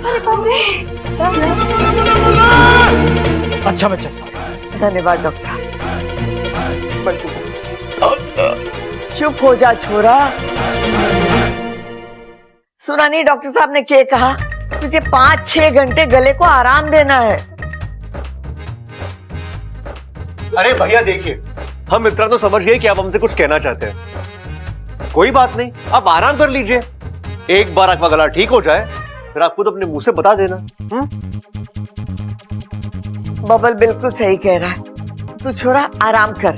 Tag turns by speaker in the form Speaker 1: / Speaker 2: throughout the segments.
Speaker 1: अरे बाप रे।
Speaker 2: अच्छा बच्चा,
Speaker 3: धन्यवाद डॉक्टर साहब। चुप हो जा छोरा। सुना नहीं डॉक्टर साहब ने क्या कहा? तुझे 5-6 घंटे गले को आराम देना है।
Speaker 4: अरे भैया देखिए, हम इतना तो समझ गए कि आप हमसे कुछ कहना चाहते हैं। कोई बात नहीं, आप आराम कर लीजिए। एक बार आपका गला ठीक हो जाए फिर आप खुद अपने मुंह से बता देना।
Speaker 3: बबल बिल्कुल सही कह रहा है। तू छोरा आराम कर,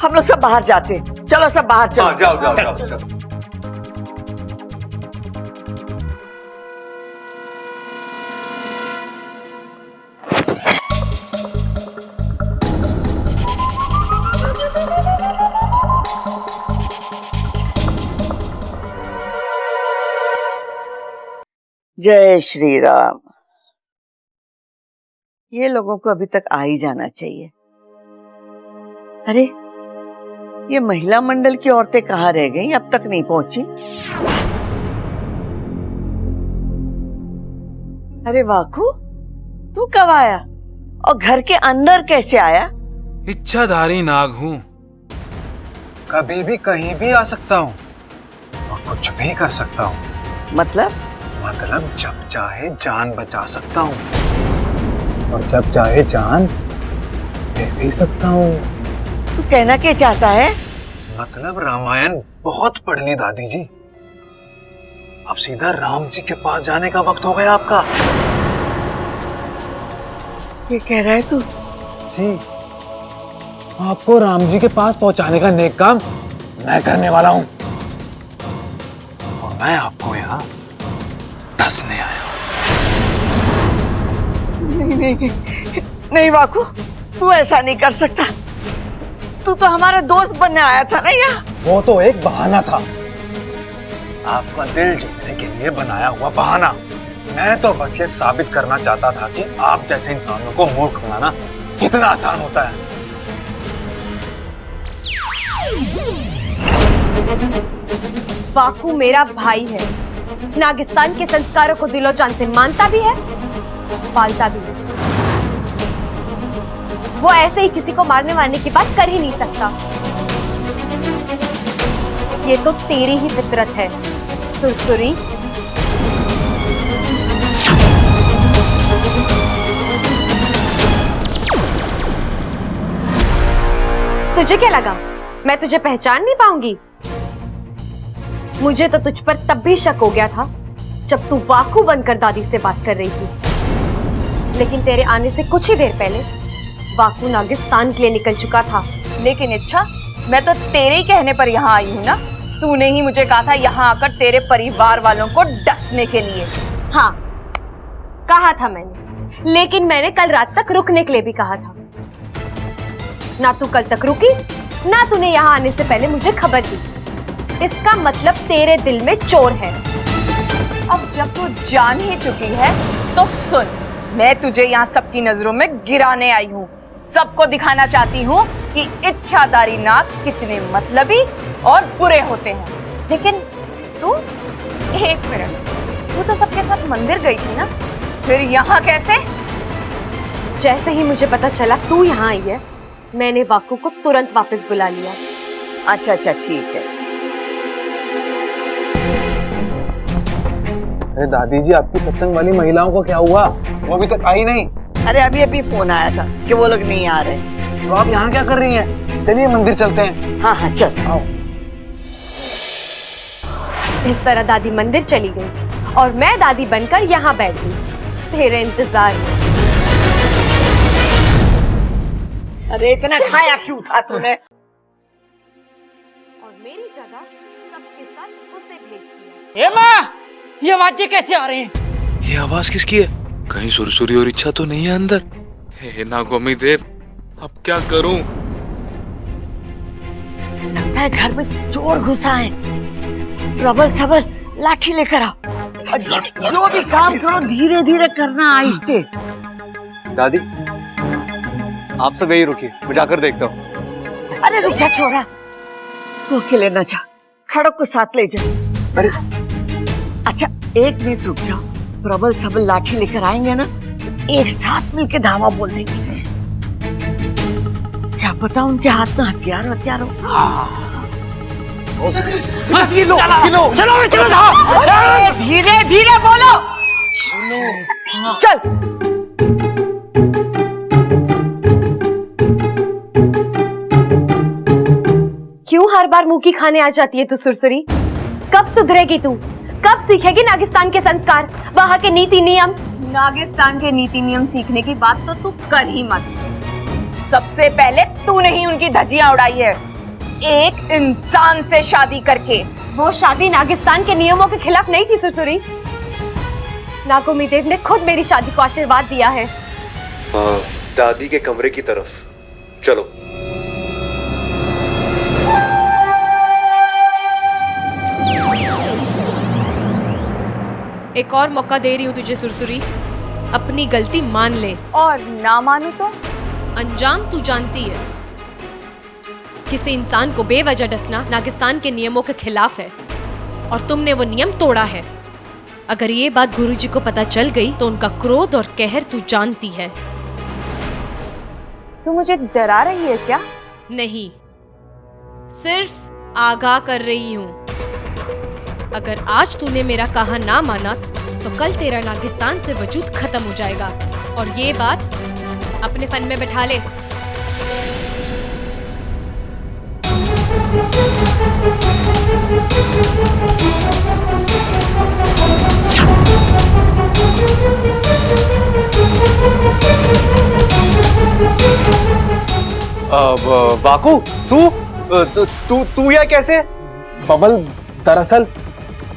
Speaker 3: हम लोग सब बाहर जाते हैं। चलो सब बाहर चलो।
Speaker 4: हाँ, जाओ जाओ जाओ, जाओ।
Speaker 3: जय श्री राम। ये लोगों को अभी तक आ ही जाना चाहिए। अरे ये महिला मंडल की औरतें कहाँ रह गई? अब तक नहीं पहुंची। अरे वाकू, तू कब आया और घर के अंदर कैसे आया?
Speaker 5: इच्छाधारी नाग हूँ, कभी भी कहीं भी आ सकता हूँ और कुछ भी कर सकता हूँ।
Speaker 3: मतलब
Speaker 5: जब चाहे जान बचा सकता हूँ और जब चाहे जान दे भी सकता हूँ।
Speaker 3: तू कहना क्या चाहता है?
Speaker 5: मतलब रामायण बहुत पढ़ ली दादी जी, अब सीधा राम जी के पास जाने का वक्त हो गया आपका।
Speaker 3: ये कह रहा है तू?
Speaker 5: जी, आपको राम जी के पास पहुंचाने का नेक काम मैं करने वाला हूँ और मैं आपको यहाँ डसने आया।
Speaker 3: नहीं, नहीं वाकू, तू ऐसा नहीं कर सकता। तू तो हमारा दोस्त बनने आया था ना यहाँ।
Speaker 5: वो तो एक बहाना था, आपका दिल जीतने के लिए बनाया हुआ बहाना। मैं तो बस ये साबित करना चाहता था कि आप जैसे इंसानों को मूर्ख बनाना कितना आसान होता है।
Speaker 1: वाकू मेरा भाई है, नागिस्तान के संस्कारों को दिलो जान से मानता भी है, पालता भी है। वो ऐसे ही किसी को मारने वारने की बात कर ही नहीं सकता। ये तो तेरी ही फितरत है सुरसुरी। तुझे क्या लगा मैं तुझे पहचान नहीं पाऊंगी? मुझे तो तुझ पर तब भी शक हो गया था जब तू वाकू बनकर दादी से बात कर रही थी, लेकिन तेरे आने से कुछ ही देर पहले वाकू नागिस्तान के लिए निकल चुका था।
Speaker 6: लेकिन इच्छा, मैं तो तेरे ही कहने पर यहाँ आई हूँ ना। तूने ही मुझे कहा था यहाँ आकर तेरे परिवार वालों को डसने के लिए।
Speaker 1: हाँ, कहा था मैंने, लेकिन मैंने कल रात तक रुकने के लिए भी कहा था। ना तू कल तक रुकी, ना तूने यहाँ आने से पहले मुझे खबर दी। इसका मतलब तेरे दिल में चोर है।
Speaker 6: अब जब तू जान ही चुकी है तो सुन, मैं तुझे यहाँ सबकी नजरों में गिराने आई हूँ। सबको दिखाना चाहती हूँ कि इच्छाधारी नाग कितने मतलबी और बुरे होते हैं। लेकिन तू, एक मिनट, तू तो सबके साथ मंदिर गई थी ना, फिर यहाँ कैसे?
Speaker 1: जैसे ही मुझे पता चला तू यहाँ आई है, मैंने वाकू को तुरंत वापस बुला लिया।
Speaker 3: अच्छा अच्छा ठीक है।
Speaker 5: अरे दादी जी, आपकी सत्संग वाली महिलाओं को क्या हुआ? वो अभी तक आई नहीं।
Speaker 3: अरे अभी फोन आया था कि वो लोग नहीं आ रहे।
Speaker 5: तो आप यहाँ क्या कर रही हैं? चलिए मंदिर चलते हैं।
Speaker 3: हाँ हाँ चल।
Speaker 5: आओ।
Speaker 1: इस तरह दादी मंदिर चली गई और मैं दादी बनकर यहाँ बैठ गई तेरे इंतजार में।
Speaker 3: अरे इतना खाया क्यों था तूने?
Speaker 1: और मेरी जगह सबके साथ उसे भेज दिया।
Speaker 2: ए माँ, ये आवाजें कैसे आ रही हैं?
Speaker 7: ये आवाज किसकी है? कहीं सुरसुरी और इच्छा तो नहीं है अंदर? हे नागोमी देव, अब क्या करूं?
Speaker 3: लगता है घर में चोर घुसा है। प्रबल सबल लाठी लेकर आओ और जो भी काम करो धीरे धीरे करना, आहिस्ते।
Speaker 4: दादी, आप सब यही रुकिए, मैं जाकर देखता हूँ।
Speaker 3: अरे रुक जा छोरा, तू अकेले न जा, खड़क को साथ ले जा।
Speaker 4: अरे
Speaker 3: अच्छा 1 मिनट रुक जाओ, प्रबल सबल लाठी लेकर आएंगे ना, एक साथ मिलके धावा बोल देंगे। क्या पता उनके हाथ में हथियार हथियार हो।
Speaker 5: ये लो
Speaker 2: चलो
Speaker 6: धीरे धीरे बोलो। चल।
Speaker 1: क्यों हर बार मुंह की खाने आ जाती है तू सुरसुरी? कब सुधरेगी तू? कब सीखेगी नागिस्तान के संस्कार, वहाँ के नीति नियम?
Speaker 6: नागिस्तान के नीति नियम सीखने की बात तो तू कर ही मत। सबसे पहले तूने ही उनकी धज्जियां उड़ाई है, एक इंसान से शादी करके।
Speaker 1: वो शादी नागिस्तान के नियमों के खिलाफ नहीं थी सुरसुरी। नागोमी देव ने खुद मेरी शादी को आशीर्वाद दिया है।
Speaker 4: दादी के कमरे की तरफ चलो।
Speaker 1: एक और मौका दे रही हूँ तुझे सुरसुरी, अपनी गलती मान ले।
Speaker 6: और ना मानू तो?
Speaker 1: अंजाम तू जानती है। किसी इंसान को बेवजह डसना नागिस्तान के नियमों के खिलाफ है और तुमने वो नियम तोड़ा है। अगर ये बात गुरुजी को पता चल गई तो उनका क्रोध और कहर तू जानती है।
Speaker 6: तू मुझे डरा रही है क्या?
Speaker 1: नहीं, सिर्फ आगाह कर रही हूँ। अगर आज तूने मेरा कहा ना माना तो कल तेरा नागिस्तान से वजूद खत्म हो जाएगा। और ये बात अपने फन में बैठा ले।
Speaker 4: बाकू, तू या कैसे?
Speaker 5: बबल, दरअसल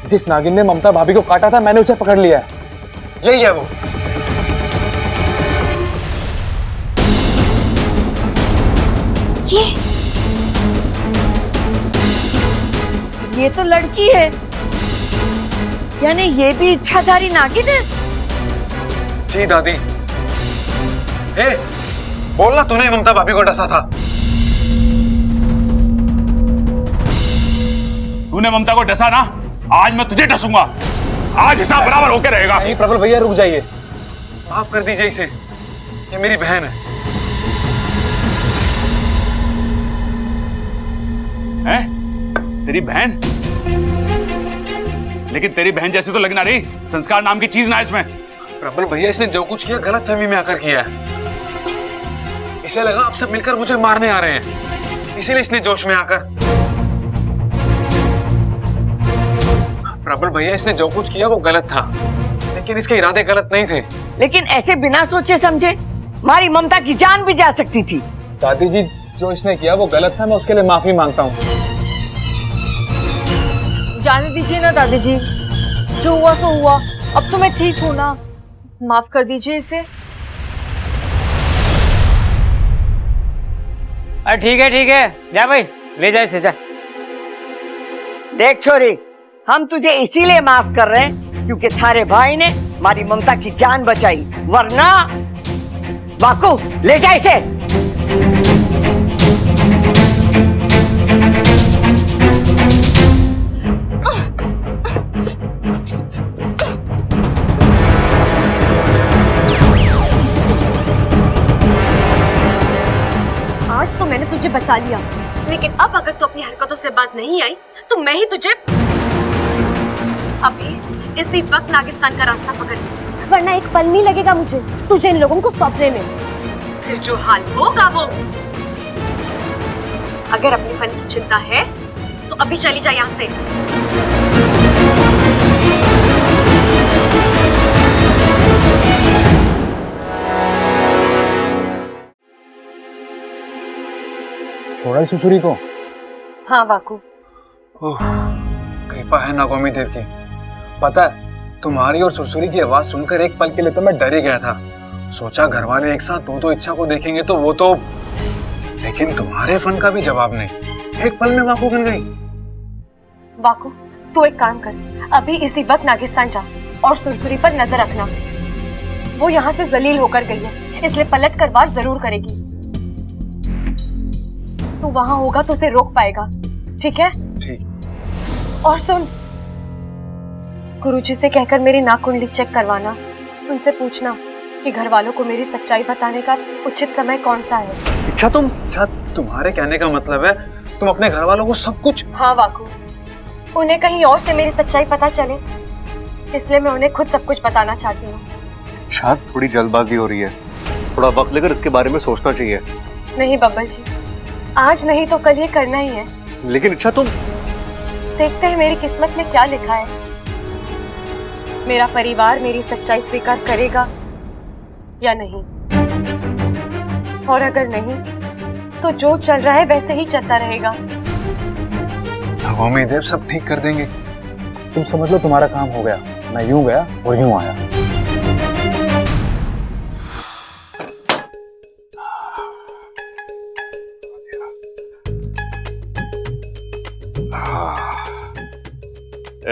Speaker 5: जिस नागिन ने ममता भाभी को काटा था, मैंने उसे पकड़ लिया है। यही है वो।
Speaker 3: ये तो लड़की है, यानी ये भी इच्छाधारी नागिन है।
Speaker 5: जी दादी। ए, बोलना तूने ममता भाभी को डसा था।
Speaker 8: तूने ममता को डसा ना, आज मैं तुझे डसूंगा। आज हिसाब बराबर होके रहेगा।
Speaker 5: नहीं प्रबल भैया, रुक जाइए, माफ कर दीजिए इसे, ये मेरी बहन है।
Speaker 8: हैं? तेरी बहन? लेकिन तेरी बहन जैसी तो लगना रही, संस्कार नाम की चीज ना इसमें।
Speaker 5: प्रबल भैया, इसने जो कुछ किया गलत फहमी में आकर किया है। इसे लगा आप सब मिलकर मुझे मारने आ रहे हैं, इसीलिए इसने जोश में आकर। प्रबल भैया, इसने जो कुछ किया वो गलत था, लेकिन इसके इरादे गलत नहीं थे।
Speaker 3: लेकिन ऐसे बिना सोचे समझे हमारी ममता की जान भी जा सकती थी।
Speaker 5: दादी जी, जो इसने किया वो गलत था, मैं उसके लिए माफी मांगता हूँ।
Speaker 6: जाने दीजिए ना दादी जी, जो हुआ सो हुआ। अब तो मैं ठीक हूँ ना, माफ कर दीजिए इसे।
Speaker 2: ठीक है, जा भाई, ले जा इसे, जा।
Speaker 3: देख छोरी, हम तुझे इसीलिए माफ कर रहे हैं क्योंकि थारे भाई ने हमारी ममता की जान बचाई, वरना। बाकू, ले जा इसे।
Speaker 1: आज तो मैंने तुझे बचा लिया, लेकिन अब अगर तू अपनी हरकतों से बाज नहीं आई तो मैं ही तुझे अभी इसी वक्त नागिस्तान का रास्ता पकड़, वरना एक पल नहीं लगेगा मुझे तुझे इन लोगों को सौंपने में। फिर जो हाल होगा वो। अगर अपने फन की चिंता है तो अभी चली जा यहाँ से।
Speaker 5: छोड़ा सुसुरी को?
Speaker 1: हाँ वाकू।
Speaker 5: कृपा है नागोमी देव की। पता है, तुम्हारी और सुसुरी की आवाज सुनकर एक पल के लिए तो मैं डर ही गया था। सोचा घर वाले एक साथ दो इच्छा को देखेंगे तो वो तो, लेकिन तुम्हारे फन का भी जवाब नहीं, एक पल में वाकू बन गई।
Speaker 1: वाकू, तू एक काम कर, अभी इसी वक्त नागिस्तान जा और सुरसुरी पर नजर रखना। वो यहाँ से जलील होकर गई है, इसलिए पलट कर वार जरूर करेगी। तू वहां होगा तो उसे रोक पाएगा, ठीक है?
Speaker 5: ठीक।
Speaker 1: और सुन, गुरुजी से कहकर मेरी नाक कुंडली चेक करवाना, उनसे पूछना कि घर वालों को मेरी सच्चाई बताने का उचित समय कौन सा है।
Speaker 5: अच्छा तुम्हारे कहने का मतलब है तुम अपने घर वालों को सब कुछ।
Speaker 1: हाँ वाकू, उन्हें कहीं और से मेरी सच्चाई पता चले, इसलिए मैं उन्हें खुद सब कुछ बताना चाहती हूँ।
Speaker 4: अच्छा, थोड़ी जल्दबाजी हो रही है, थोड़ा वक्त लेकर इसके बारे में सोचना चाहिए।
Speaker 1: नहीं बब्बल जी, आज नहीं तो कल ये करना ही है।
Speaker 4: लेकिन अच्छा तुम
Speaker 1: देखते हैं मेरी किस्मत में क्या लिखा है। मेरा परिवार मेरी सच्चाई स्वीकार करेगा या नहीं, और अगर नहीं तो जो चल रहा है वैसे ही चलता रहेगा।
Speaker 5: भगवान देव सब ठीक कर देंगे, तुम समझ लो तुम्हारा काम हो गया। मैं यूं गया और यूं आया।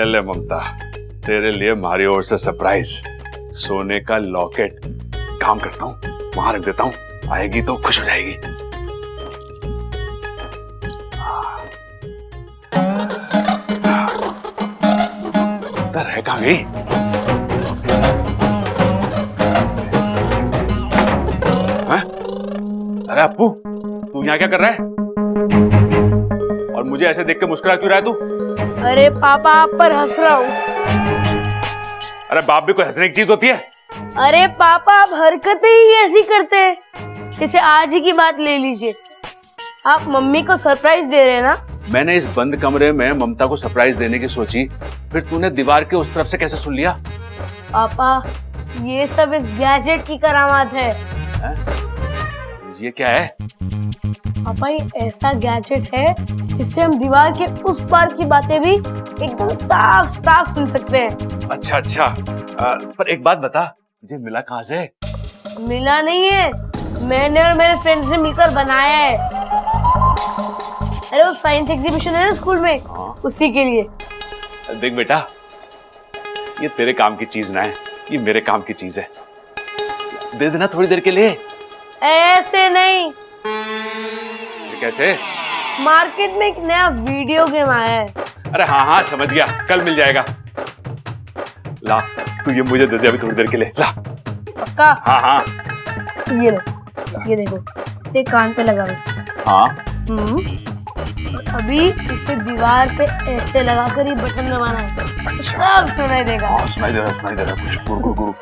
Speaker 8: ले ममता, तेरे लिए हमारी ओर से सरप्राइज, सोने का लॉकेट। काम करता हूँ, वहां रख देता हूँ, आएगी तो खुश हो जाएगी। है कहाँ गई? अरे अप्पू, तू यहाँ क्या कर रहा है? और मुझे ऐसे देख के मुस्कुरा क्यों रहा है तू?
Speaker 9: अरे पापा, आप पर हंस रहा हूँ।
Speaker 8: अरे बाप भी कोई हंसने की चीज होती है?
Speaker 9: अरे पापा, आप हरकतें ही ऐसी करते हैं। जैसे आज ही की बात ले लीजिए, आप मम्मी को सरप्राइज दे रहे हैं ना।
Speaker 8: मैंने इस बंद कमरे में ममता को सरप्राइज देने की सोची, फिर तूने दीवार के उस तरफ से कैसे सुन लिया?
Speaker 9: पापा, ये सब इस गैजेट की करामात है।
Speaker 8: ये क्या है?
Speaker 9: पापा, ये ऐसा गैजेट है जिससे हम दीवार के उस पार की बातें भी एकदम साफ साफ सुन सकते हैं।
Speaker 8: अच्छा, पर एक बात बता, तुझे मिला कहाँ से?
Speaker 9: मिला नहीं है, मैंने और मेरे फ्रेंड ने मिलकर बनाया है। अरे वो साइंस एग्जीबिशन है ना स्कूल में, उसी के लिए।
Speaker 8: देख बेटा, ये तेरे काम की चीज ना है, ये मेरे काम की चीज है। दे देना थोड़ी देर के लिए।
Speaker 9: ऐसे नहीं।
Speaker 8: ये कैसे?
Speaker 9: मार्केट में एक नया वीडियो गेम आया है।
Speaker 8: अरे हाँ, समझ गया, कल मिल जाएगा। ला, तू ये मुझे दे दे अभी थोड़ी देर के लिए। ला।
Speaker 9: पक्का?
Speaker 8: हाँ।
Speaker 9: ये लो, ये देखो, इसे कान पे लगा लो।
Speaker 8: हाँ।
Speaker 9: और अभी इसे दीवार पे ऐसे लगाकर ये बटन दबाना है, सब सुनाई देगा।
Speaker 8: हाँ, सुनाई दे रहा कुछ। गुरु।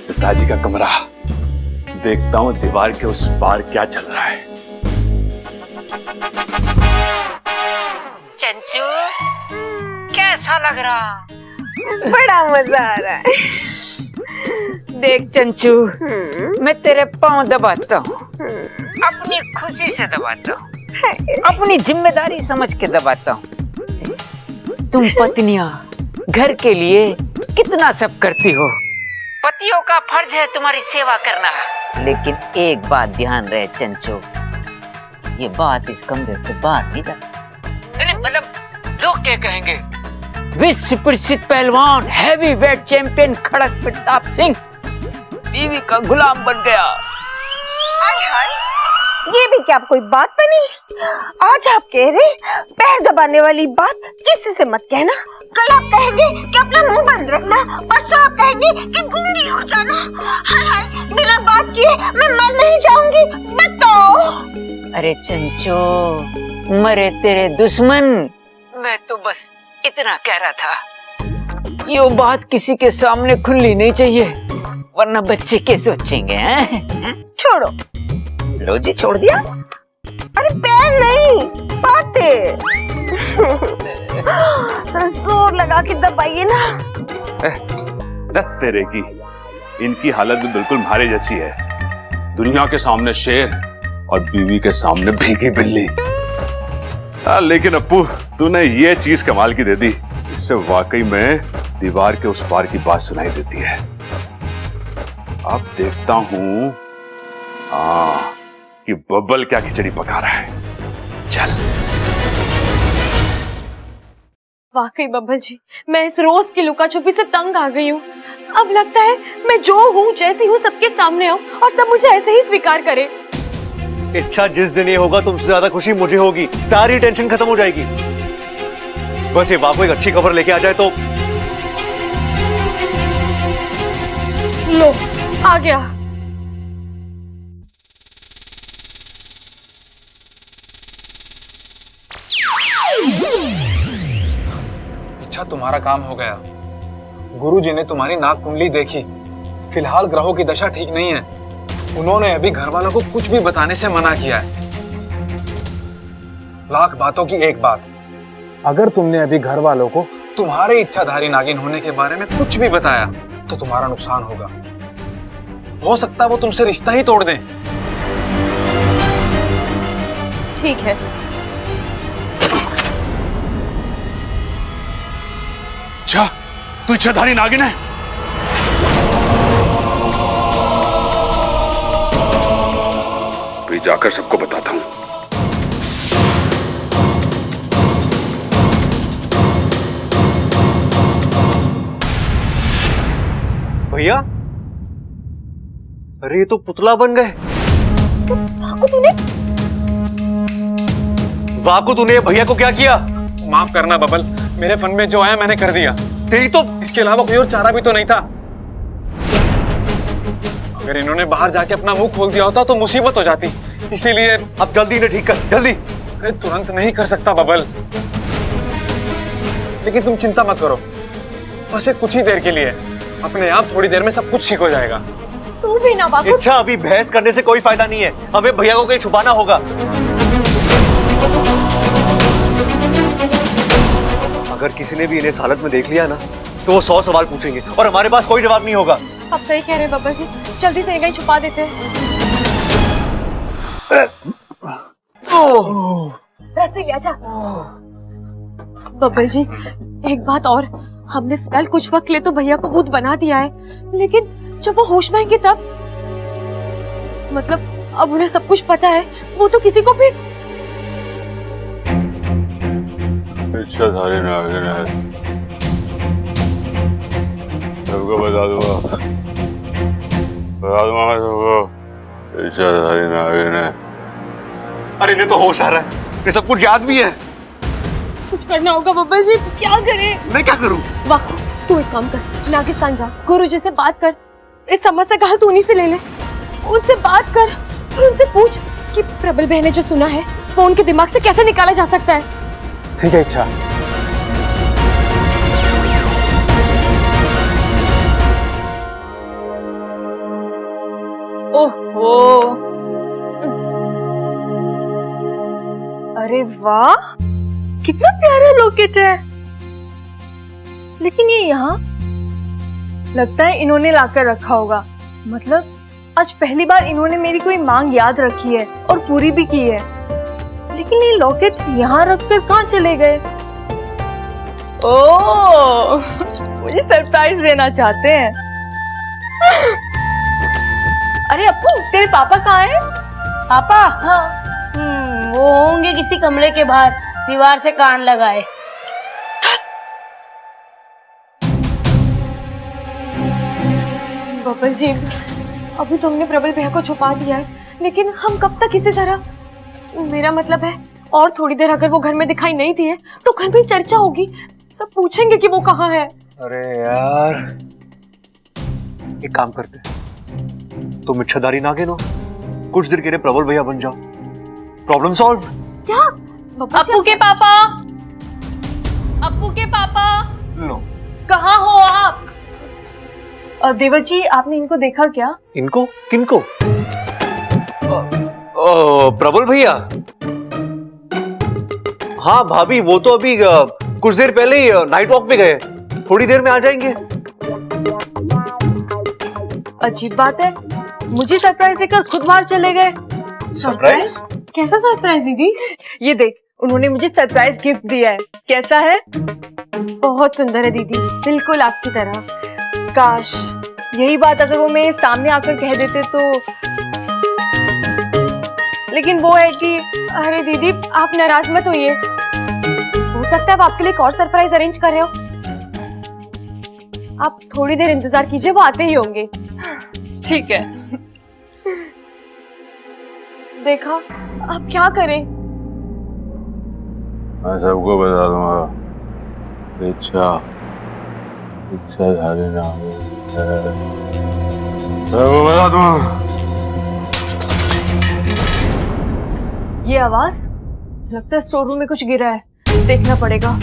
Speaker 8: पिताजी का कमरा, देखता हूँ दीवार के उस पार क्या चल रहा है।
Speaker 3: चंचू, कैसा लग रहा?
Speaker 6: बड़ा मजा आ रहा है। देख चंचू, मैं तेरे पांव दबाता हूँ, अपनी खुशी से दबाता हूँ, अपनी जिम्मेदारी समझ के दबाता हूँ। तुम पत्नियां घर के लिए कितना सब करती हो, पतियों का फर्ज है तुम्हारी सेवा करना। लेकिन एक बात ध्यान रहे चंचू, ये बात इस कमरे से बाहर नहीं जाती। मतलब लोग क्या कहेंगे? विश्व प्रसिद्ध पहलवान हैवी वेट चैंपियन खड़क प्रताप सिंह बीवी का गुलाम बन गया।
Speaker 10: हाय हाय, ये भी क्या कोई बात बनी? आज आप कह रहे पैर दबाने वाली बात किसी से मत कहना। कल आप कहेंगे कि अपना मुंह बंद रखना, परसों आप कहेंगे कि गूंगी हो जाना। हाय हाय, बिना बात किए मैं मर नहीं जाऊंगी, बताओ।
Speaker 6: अरे चंचू, मरे तेरे दुश्मन, मैं तो बस इतना कह रहा था। ये बात किसी के सामने खुलनी नहीं चाहिए, वरना बच्चे क्या सोचेंगे? हैं?
Speaker 10: छोड़ो।
Speaker 6: लो जी, छोड़ दिया।
Speaker 10: अरे पैर नहीं, बातें। सर जोर लगा के दबाइए ना।
Speaker 8: तेरे की इनकी हालत भी बिल्कुल हमारे जैसी है, दुनिया के सामने शेर और बीवी के सामने भीगी बिल्ली। लेकिन अप्पू, तूने ये चीज कमाल की दे दी, इससे वाकई में दीवार के उस पार की बात सुनाई देती है। अब देखता हूँ कि बब्बल क्या खिचड़ी पका रहा है। चल।
Speaker 1: वाकई बब्बल जी, मैं इस रोज की लुका छुपी से तंग आ गई हूँ। अब लगता है मैं जो हूँ जैसी हूँ सबके सामने आऊँ और सब मुझे ऐसे ही स्वीकार करे।
Speaker 4: इच्छा जिस दिन ये होगा तुमसे ज्यादा खुशी मुझे होगी, सारी टेंशन खत्म हो जाएगी। बस ये वाको एक अच्छी खबर लेके आ जाए तो।
Speaker 1: लो आ गया।
Speaker 5: इच्छा तुम्हारा काम हो गया। गुरुजी ने तुम्हारी नाक कुंडली देखी। फिलहाल ग्रहों की दशा ठीक नहीं है। उन्होंने अभी घर वालों को कुछ भी बताने से मना किया है। लाख बातों की एक बात, अगर तुमने अभी घर वालों को तुम्हारे इच्छाधारी नागिन होने के बारे में कुछ भी बताया तो तुम्हारा नुकसान होगा। हो सकता है वो तुमसे रिश्ता ही तोड़ दें।
Speaker 1: ठीक है।
Speaker 8: अच्छा, तू इच्छाधारी नागिन है? अभी जाकर सबको बताता हूं।
Speaker 4: भैया, अरे ये तो पुतला बन गए। वाको तूने भैया को क्या किया?
Speaker 5: माफ करना बबल, मेरे फन में जो आया मैंने कर दिया।
Speaker 4: तेरी तो
Speaker 5: इसके अलावा कोई और चारा भी तो नहीं था। अगर इन्होंने बाहर जाके अपना मुंह खोल दिया होता तो मुसीबत हो जाती। इसीलिए
Speaker 4: अब जल्दी इन्हें ठीक कर, जल्दी।
Speaker 5: अरे तुरंत नहीं कर सकता बबल, लेकिन तुम चिंता मत करो, बस कुछ ही देर के लिए। अपने आप थोड़ी देर में सब कुछ ठीक हो जाएगा।
Speaker 1: तू भी ना वाको।
Speaker 4: इच्छा, अभी बहस करने से कोई फायदा नहीं है। हमें भैया को कहीं छुपाना होगा। अगर किसी ने भी इन्हें इस हालत में देख लिया ना तो वो 100 सवाल पूछेंगे और हमारे पास कोई जवाब नहीं होगा।
Speaker 1: आप सही कह रहे हैं बाबा जी, जल्दी से कहीं छुपा देते हैं। रस्सी ले आजा। बब्बर जी, एक बात और, हमने फिलहाल कुछ वक्त ले तो भैया को भूत बना दिया है, लेकिन जब वो होश में आएंगे तब, मतलब अब उन्हें सब कुछ पता है, वो तो किसी को भी।
Speaker 8: इच्छाधारी नागिन है, सबको बता दूंगा मैं सबको। इच्छाधारी नागिन है।
Speaker 4: अरे इन्हें तो होश आ रहा है, ये सब कुछ याद भी है।
Speaker 1: कुछ करना होगा बब्बर जी, क्या करें?
Speaker 4: मैं क्या करूं?
Speaker 1: वाह, तू एक काम कर, नागिस्तान जा, गुरुजी से बात कर, इस समस्या का हल तू उन्हीं से ले ले। उनसे बात कर और उनसे पूछ कि प्रबल बहन ने जो सुना है वो उनके दिमाग से कैसे निकाला जा सकता है।
Speaker 5: ठीक है इच्छा।
Speaker 6: ओहो, अरे वाह, कितना प्यारा लॉकेट है। लेकिन ये यहाँ लगता है इन्होंने लाकर रखा होगा। मतलब आज पहली बार इन्होंने मेरी कोई मांग याद रखी है और पूरी भी की है। लेकिन ये लॉकेट यहाँ रखकर कहाँ चले गए? ओह, मुझे सरप्राइज देना चाहते हैं। अरे अप्पू, तेरे पापा कहाँ हैं?
Speaker 9: पापा?
Speaker 6: हाँ।
Speaker 9: वो होंगे किसी कमरे के बाहर, दीवार से कान लगाए।
Speaker 1: बबल जी, अभी तो हमने प्रबल भैया को छुपा दिया है, लेकिन हम कब तक इसी तरह? मेरा मतलब है, और थोड़ी देर अगर वो घर में दिखाई नहीं दिए तो घर में चर्चा होगी, सब पूछेंगे कि वो कहाँ है।
Speaker 4: अरे यार, एक काम करते, तुम इच्छाधारी नागिन हो, कुछ देर के लिए प्रबल भैया बन जाओ, प्रॉब्लम सॉल्व।
Speaker 1: क्या?
Speaker 6: अप्पू के पापा, अप्पू के पापा,
Speaker 4: लो।
Speaker 6: कहाँ हो आप? देवर जी, आपने इनको देखा क्या?
Speaker 4: इनको? किनको? प्रबल भैया? हाँ भाभी, वो तो अभी कुछ देर पहले ही नाइट वॉक पे गए, थोड़ी देर में आ जाएंगे।
Speaker 6: अजीब बात है, मुझे सरप्राइज देकर खुद बाहर चले गए।
Speaker 4: सरप्राइज?
Speaker 1: कैसा सरप्राइज दीदी?
Speaker 6: ये देख, उन्होंने मुझे सरप्राइज गिफ्ट दिया है। कैसा है?
Speaker 1: बहुत सुंदर है दीदी, बिल्कुल आपकी तरह।
Speaker 6: काश यही बात अगर वो मेरे सामने आकर कह देते तो। लेकिन वो है कि
Speaker 1: अरे दीदी, आप नाराज मत होइए, हो सकता है वो आपके लिए एक और सरप्राइज अरेंज कर रहे हो। आप थोड़ी देर इंतजार कीजिए, वो आते ही होंगे।
Speaker 6: ठीक है।
Speaker 1: देखा, अब क्या करें?
Speaker 7: मैं सबको बता दूंगा। इच्छा धारी नाम सबको बता दूंगा।
Speaker 1: ये आवाज, लगता है स्टोर रूम में कुछ गिरा है, देखना पड़ेगा।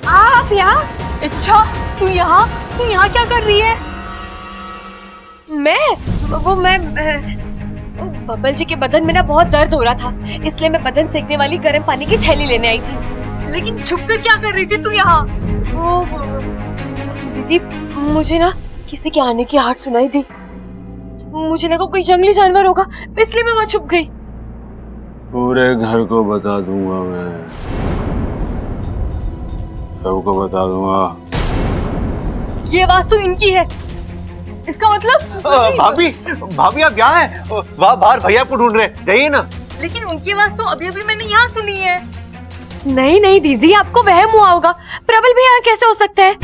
Speaker 1: आप यहाँ?
Speaker 6: इच्छा, तू यहाँ क्या कर रही है?
Speaker 1: मैं बबल जी के बदन में ना बहुत दर्द हो रहा था, इसलिए मैं बदन सेकने वाली गर्म पानी की थैली लेने आई थी।
Speaker 6: लेकिन छुपकर क्या कर रही थी तू यहाँ?
Speaker 1: दीदी, मुझे ना किसी के आने की आहट सुनाई दी। मुझे लगा कोई जंगली जानवर होगा, इसलिए मैं वहां छुप गई।
Speaker 7: पूरे घर को बता दूंगा, मैं सबको बता दूंगा।
Speaker 1: ये आवाज तो इनकी है, इसका मतलब
Speaker 4: भाभी आप यहाँ हैं? वहाँ बाहर भैया आपको ढूंढ रहे हैं, जाइए ना।
Speaker 6: लेकिन उनकी आवाज तो अभी मैंने यहाँ सुनी है।
Speaker 1: नहीं दीदी, आपको वहम हुआ होगा। प्रबल भी यहाँ कैसे हो सकते हैं?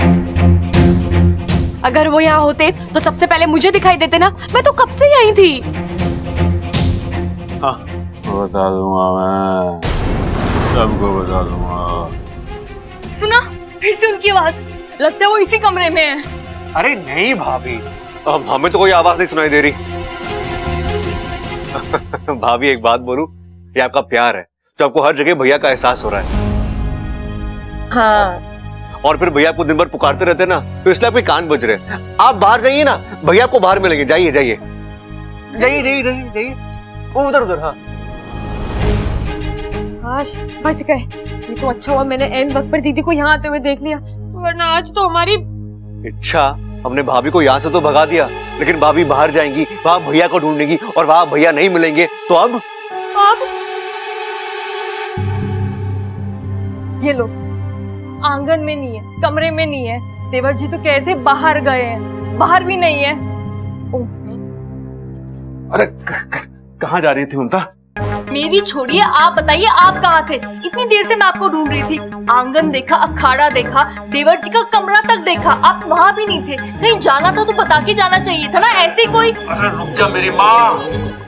Speaker 1: अगर वो यहाँ होते तो सबसे पहले मुझे दिखाई देते ना, मैं तो कब से यहीं थी।
Speaker 4: हाँ,
Speaker 7: बता दूंगा, मैं सबको बता दूंगा।
Speaker 6: सुना, फिर से उनकी आवाज, लगता है वो इसी कमरे में है।
Speaker 4: अरे नहीं भाभी, हमें तो कोई आवाज नहीं सुनाई दे रही। भाभी एक बात बोलूं, ये आपका प्यार है तो आपको हर जगह भैया का एहसास हो रहा है।
Speaker 1: हाँ,
Speaker 4: और फिर भैया आपको दिन भर पुकारते रहते ना, तो इसलिए आपके कान बज रहे हैं। आप बाहर जाइए ना, भैया आपको बाहर मिलेंगे। जाइए जाइए जाइए, वो उधर। हाँ,
Speaker 1: काश बच गए। ये तो अच्छा हुआ मैंने एन वक्त पर दीदी को यहाँ आते हुए देख लिया, वरना आज तो हमारी
Speaker 4: इच्छा। हमने भाभी को यहाँ से तो भगा दिया, लेकिन भाभी बाहर जाएंगी, वहां भैया को ढूंढेंगी, और वहां भैया नहीं मिलेंगे तो अब
Speaker 6: ये लो, आंगन में नहीं है, कमरे में नहीं है। देवर जी तो कह रहे थे बाहर गए हैं, बाहर भी नहीं है।
Speaker 8: अरे कहाँ जा रही थी ममता?
Speaker 6: मेरी छोड़िए, आप बताइए आप कहाँ थे? इतनी देर से मैं आपको ढूंढ रही थी। आंगन देखा, अखाड़ा देखा, देवर जी का कमरा तक देखा, आप वहाँ भी नहीं थे। कहीं जाना था तो बता के जाना चाहिए था ना, ऐसे कोई।
Speaker 8: अरे रुक जा मेरी माँ,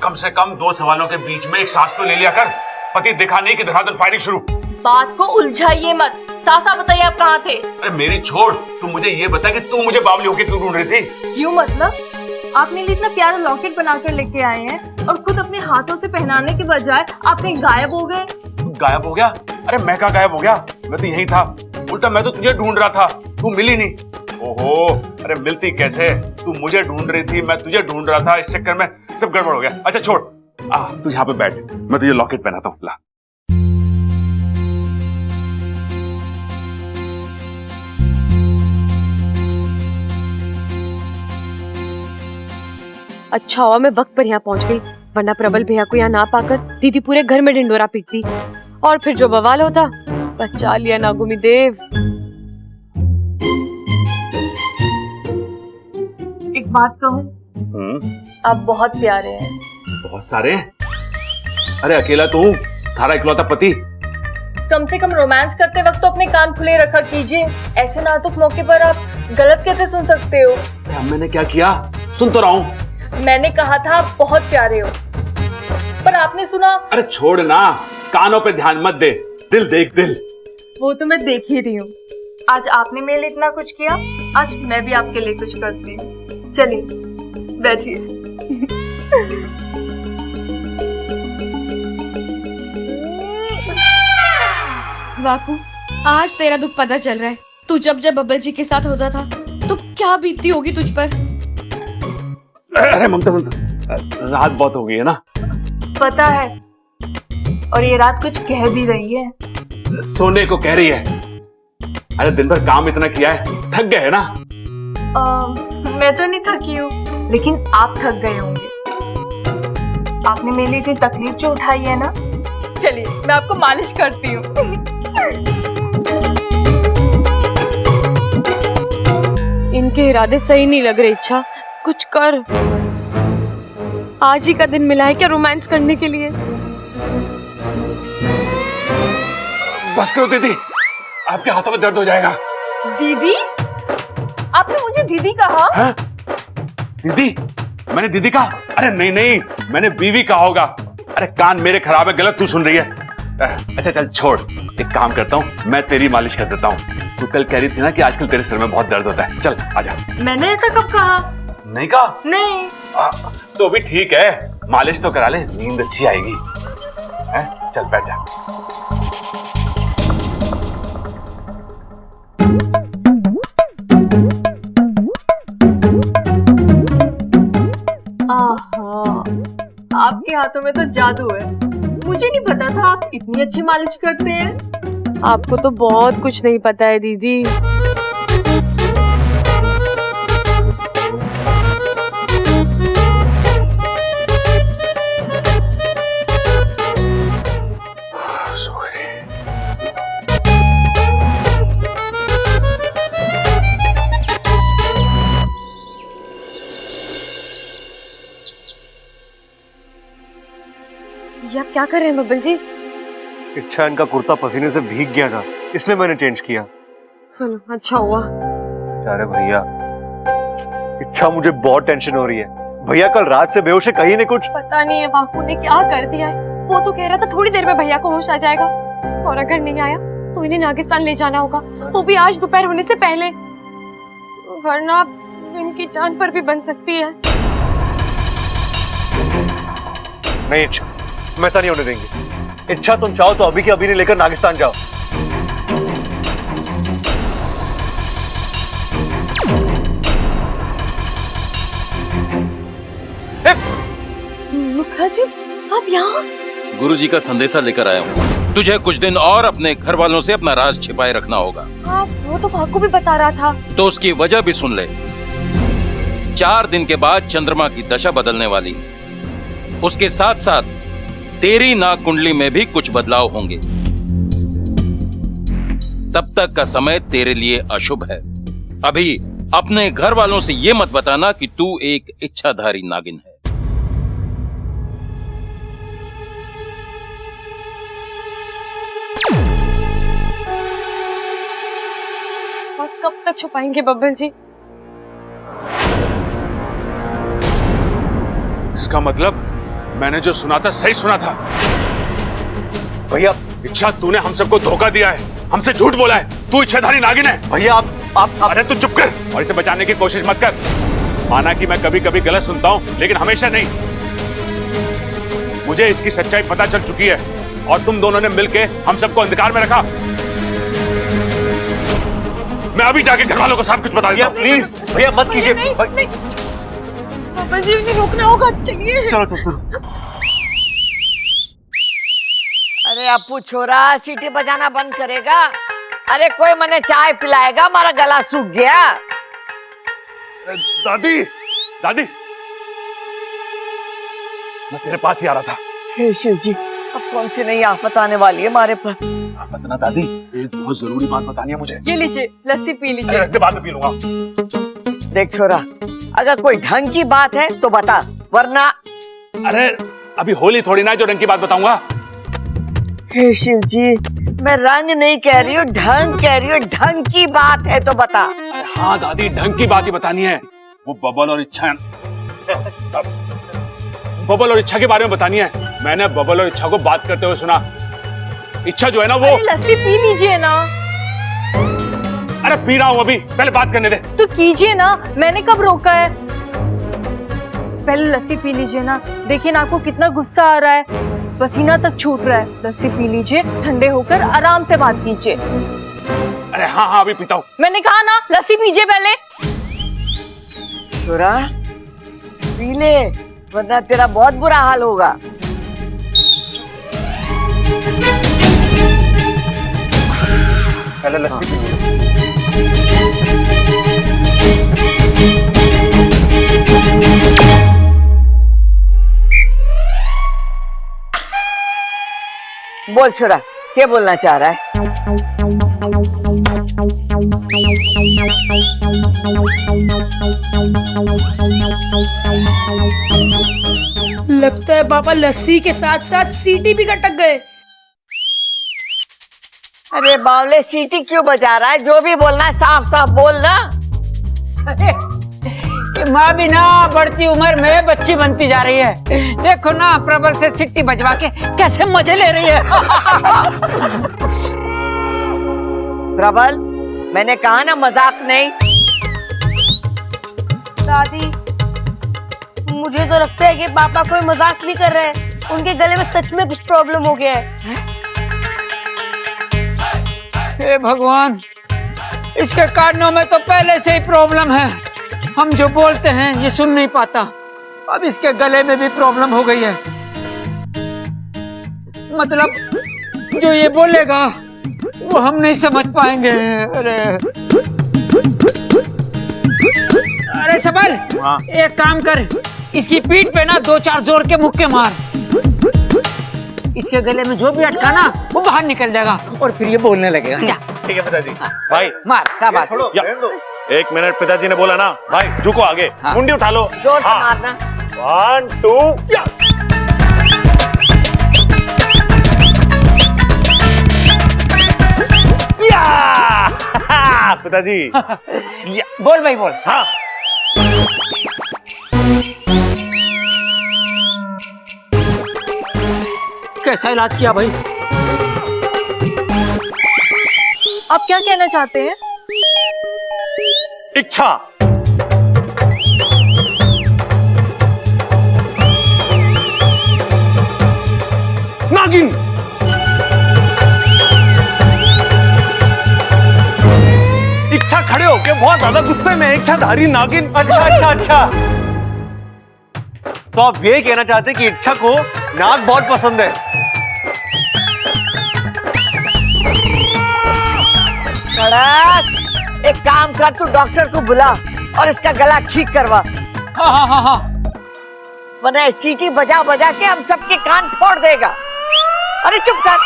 Speaker 8: कम से कम 2 सवालों के बीच में एक सांस तो ले लिया कर। पति दिखा नहीं कि धड़ाधड़ फायरिंग शुरू।
Speaker 6: बात को उलझाइए मत, साफ साफ बताइए आप कहाँ थे?
Speaker 8: अरे मेरी छोड़, तू मुझे ये बता कि तू मुझे बावली होके क्यों ढूंढ रही थी?
Speaker 6: क्यों मतलब? आप मेरे लिए इतना प्यारा लॉकेट बनाकर लेके आए हैं और खुद अपने हाथों से पहनाने के बजाय आप कहीं गायब हो गए।
Speaker 8: गायब हो गया? अरे मैं कहाँ गायब हो गया, मैं तो यहीं था। उल्टा मैं तो तुझे ढूंढ रहा था, तू मिली नहीं। ओहो, अरे मिलती कैसे? तू मुझे ढूंढ रही थी, मैं तुझे ढूंढ रहा था, इस चक्कर में सब गड़बड़ हो गया। अच्छा छोड़, तू यहाँ पे बैठ, मैं तुझे लॉकेट पहनाता हूँ। ला।
Speaker 1: अच्छा हुआ मैं वक्त पर यहाँ पहुँच गई, वरना प्रबल भैया को यहाँ ना पाकर दीदी पूरे घर में ढिंडोरा पीटती, और फिर जो बवाल होता। बचा लिया नागुमी देव।
Speaker 6: एक बात कहूँ, आप बहुत प्यारे हैं।
Speaker 8: बहुत सारे? अरे अकेला तू, थारा इकलौता पति।
Speaker 6: कम से कम रोमांस करते वक्त तो अपने कान खुले रखा कीजिए। ऐसे नाजुक मौके पर आप गलत कैसे सुन सकते हो?
Speaker 8: मैंने क्या किया? सुन तो रहा हूँ।
Speaker 6: मैंने कहा था आप बहुत प्यारे हो, पर आपने सुना।
Speaker 8: अरे छोड़ ना, कानों पे ध्यान मत दे, दिल देख दिल।
Speaker 6: वो तो मैं देख ही रही हूँ। आज आपने मेरे लिए इतना कुछ किया, आज मैं भी आपके लिए कुछ करती हूँ। चलिए बैठिए।
Speaker 1: बापू, आज तेरा दुख पता चल रहा है। तू जब जब बब्बल जी के साथ होता था तो क्या बीतती होगी तुझ पर।
Speaker 8: अरे ममता, रात बहुत हो गई है ना।
Speaker 6: पता है, और ये रात कुछ कह भी रही है।
Speaker 8: सोने को कह रही है। अरे दिन भर काम इतना किया है, थक गए है ना।
Speaker 6: मैं तो नहीं थकी हूँ, लेकिन आप थक गए होंगे। आपने मेरे लिए इतनी तकलीफ जो उठाई है ना, चलिए मैं आपको मालिश करती हूँ।
Speaker 1: इनके इरादे सही नहीं लग रहे। इच्छा, कुछ कर। आज ही का दिन मिला है क्या रोमांस करने के लिए?
Speaker 8: बस करो दीदी, आपके हाथों में दर्द हो जाएगा।
Speaker 6: दीदी? आपने मुझे दीदी कहा?
Speaker 8: हाँ? दीदी? मैंने दीदी कहा? अरे नहीं नहीं, मैंने बीवी कहा होगा। अरे कान मेरे खराब है, गलत तू सुन रही है। अच्छा चल छोड़, एक काम करता हूँ, मैं तेरी मालिश कर देता हूँ। तू कल कह रही थी ना कि आजकल तेरे सिर में बहुत दर्द होता है। चल आजा।
Speaker 6: मैंने ऐसा कब कहा?
Speaker 8: नहीं कहा?
Speaker 6: नहीं।
Speaker 8: तो भी ठीक है, मालिश तो करा ले, नींद अच्छी आएगी। है? चल बैठ जा।
Speaker 6: आपके हाथों में तो जादू है। मुझे नहीं पता था आप इतनी अच्छी मालिश करते हैं।
Speaker 1: आपको तो बहुत कुछ नहीं पता है दीदी। ये आप क्या कर रहे हैं बब्बल जी?
Speaker 4: इच्छा, इनका कुर्ता पसीने से भीग गया था, इसलिए मैंने चेंज किया।
Speaker 1: चलो अच्छा हुआ।
Speaker 4: अरे भैया, इच्छा मुझे बहुत टेंशन हो रही है। भैया कल रात से बेहोश है, कहीं ने कुछ
Speaker 1: पता नहीं है बापू ने क्या कर दिया है। वो तो कह रहा था थोड़ी देर में भैया को होश आ जाएगा, और अगर नहीं आया तो इन्हें नागिस्तान ले जाना होगा, वो भी आज दोपहर होने से पहले, वरना इनकी जान पर भी बन सकती है।
Speaker 4: नहीं इच्छा, हम ऐसा नहीं होने देंगे। इच्छा तुम चाहो तो अभी के अभी नहीं लेकर नागिस्तान जाओ।
Speaker 1: मुखा जी, आप यहाँ?
Speaker 11: गुरुजी का संदेशा लेकर आया हूँ। तुझे कुछ दिन और अपने घर वालों से अपना राज छिपाए रखना होगा।
Speaker 1: आप वो तो फाकू भी बता रहा था।
Speaker 11: तो उसकी वजह भी सुन ले। 4 दिन के बाद चंद्रमा की दशा बदलने वाली है। उसके साथ साथ तेरी नाग कुंडली में भी कुछ बदलाव होंगे। तब तक का समय तेरे लिए अशुभ है। अभी अपने घर वालों से यह मत बताना कि तू एक इच्छाधारी नागिन है।
Speaker 1: और कब तक छुपाएंगे बब्बल जी?
Speaker 8: इसका मतलब मैंने जो सुना था सही सुना था।
Speaker 4: भैया,
Speaker 8: इच्छा, तूने हम सबको धोखा दिया है, हमसे झूठ बोला है। तू इच्छाधारी नागिन है।
Speaker 4: भैया आप
Speaker 8: अरे तू चुप कर और इसे बचाने की कोशिश मत कर। माना कि मैं कभी कभी गलत सुनता हूं, लेकिन हमेशा नहीं। मुझे इसकी सच्चाई पता चल चुकी है और तुम दोनों ने मिलके हम सबको अंधकार में रखा। मैं अभी जाके घर वालों को सब कुछ बता देता हूं।
Speaker 4: प्लीज भैया मत कीजिए।
Speaker 1: बब्बल जी, इन्हें रोकना होगा। चलिए
Speaker 4: चलो चलो।
Speaker 3: अरे अपू छोरा, सीटी बजाना बंद करेगा? अरे कोई मने चाय पिलाएगा, हमारा गला सूख गया।
Speaker 8: दादी, दादी, मैं तेरे पास ही आ रहा था।
Speaker 3: हे शिव जी, अब कौन सी नई आफत आने वाली है हमारे पर?
Speaker 8: आफत ना दादी, एक बहुत जरूरी बात बतानी है मुझे।
Speaker 6: ये लीजिए, लस्सी पी लीजिए।
Speaker 8: अरे बाद में पी लूंगा।
Speaker 3: देख छोरा, अगर कोई ढंग की बात है तो बता, वरना।
Speaker 8: अरे अभी होली थोड़ी ना जो रंग की बात बताऊंगा।
Speaker 3: हे शिव जी, मैं रंग नहीं कह रही हूँ, ढंग कह रही हूँ। ढंग की बात है तो बता।
Speaker 8: हाँ दादी, ढंग की बात ही बतानी है। वो बबल और इच्छा, बबल और इच्छा के बारे में बतानी है। मैंने बबल और इच्छा को बात करते हुए सुना। इच्छा जो है ना वो।
Speaker 6: लस्सी पी लीजिए ना।
Speaker 8: अरे पी रहा हूँ अभी, पहले बात करने दे।
Speaker 6: तो कीजिए ना, मैंने कब रोका है? पहले लस्सी पी लीजिए ना। देखिए ना आपको कितना गुस्सा आ रहा है, पसीना तक छूट रहा है। लस्सी पी लीजिए, ठंडे होकर आराम से बात कीजिए।
Speaker 8: अरे हाँ हाँ, अभी पीता हूँ।
Speaker 6: मैंने कहा ना, लस्सी पीजिए पहले।
Speaker 3: छोरा पी ले, वरना तेरा बहुत बुरा हाल होगा।
Speaker 4: पहले लस्सी पी लो।
Speaker 3: बोल छोरा, क्या बोलना चाह रहा है?
Speaker 9: लगता है पापा लस्सी के साथ साथ सीटी भी कटक गए।
Speaker 3: अरे बावले, सीटी क्यों बजा रहा है? जो भी बोलना है साफ साफ बोल ना।
Speaker 2: माँ भी ना बढ़ती उम्र में बच्ची बनती जा रही है। देखो ना, प्रबल से सिट्टी बजवा के कैसे मजे ले रही है।
Speaker 3: प्रबल, मैंने कहा ना मजाक नहीं।
Speaker 9: दादी, मुझे तो लगता है कि पापा कोई मजाक नहीं कर रहे हैं। उनके गले में सच में कुछ प्रॉब्लम हो गया है।
Speaker 2: हे भगवान, इसके कानों में तो पहले से ही प्रॉब्लम है। हम जो बोलते हैं ये सुन नहीं पाता, अब इसके गले में भी प्रॉब्लम हो गई है। मतलब जो ये बोलेगा वो हम नहीं समझ पाएंगे। अरे सबल, एक काम कर, इसकी पीठ पे ना 2-4 जोर के मुक्के मार। इसके गले में जो भी अटका ना वो बाहर निकल जाएगा और फिर ये बोलने लगेगा। जा।
Speaker 4: ठीक है पिताजी। भाई
Speaker 2: मार, शाबाश।
Speaker 4: एक मिनट, पिताजी ने बोला ना। भाई झुको आगे, मुंडी उठा लो,
Speaker 3: जोर से मारना।
Speaker 4: 1 2 या। पिताजी।
Speaker 2: बोल भाई बोल।
Speaker 4: हाँ,
Speaker 2: कैसा इलाज किया भाई?
Speaker 6: आप क्या कहना चाहते हैं?
Speaker 4: इच्छा। नागिन। इच्छा खड़े होके बहुत ज्यादा गुस्से में, इच्छाधारी नागिन। अच्छा। तो आप ये कहना चाहते कि इच्छा को नाग बहुत पसंद है?
Speaker 3: कड़क, एक काम कर, तू डॉक्टर को बुला और इसका गला ठीक करवा।
Speaker 2: हाँ।
Speaker 3: वरना सीटी बजा बजा के हम सबके कान फोड़ देगा। अरे चुप कर।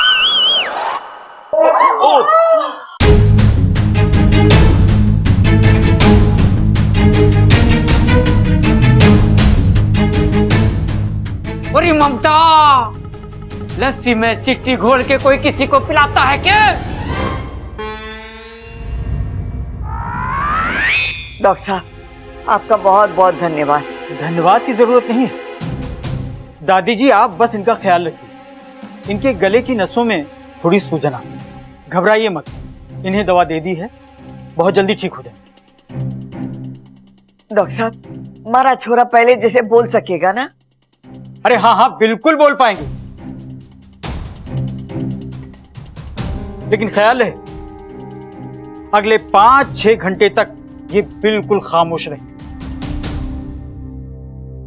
Speaker 2: अरे ममता, लस्सी में सिट्टी घोल के कोई किसी को पिलाता है क्या?
Speaker 3: डॉक्टर साहब, आपका बहुत बहुत धन्यवाद।
Speaker 12: धन्यवाद की जरूरत नहीं है दादी जी, आप बस इनका ख्याल रखिए। इनके गले की नसों में थोड़ी सूजन आ, घबराइए मत। इन्हें दवा दे दी है, बहुत जल्दी ठीक हो जाए।
Speaker 3: डॉक्टर साहब, हमारा छोरा पहले जैसे बोल सकेगा ना?
Speaker 12: अरे हाँ, बिल्कुल बोल पाएंगे, लेकिन ख्याल है अगले 5-6 घंटे तक ये बिल्कुल खामोश रहे।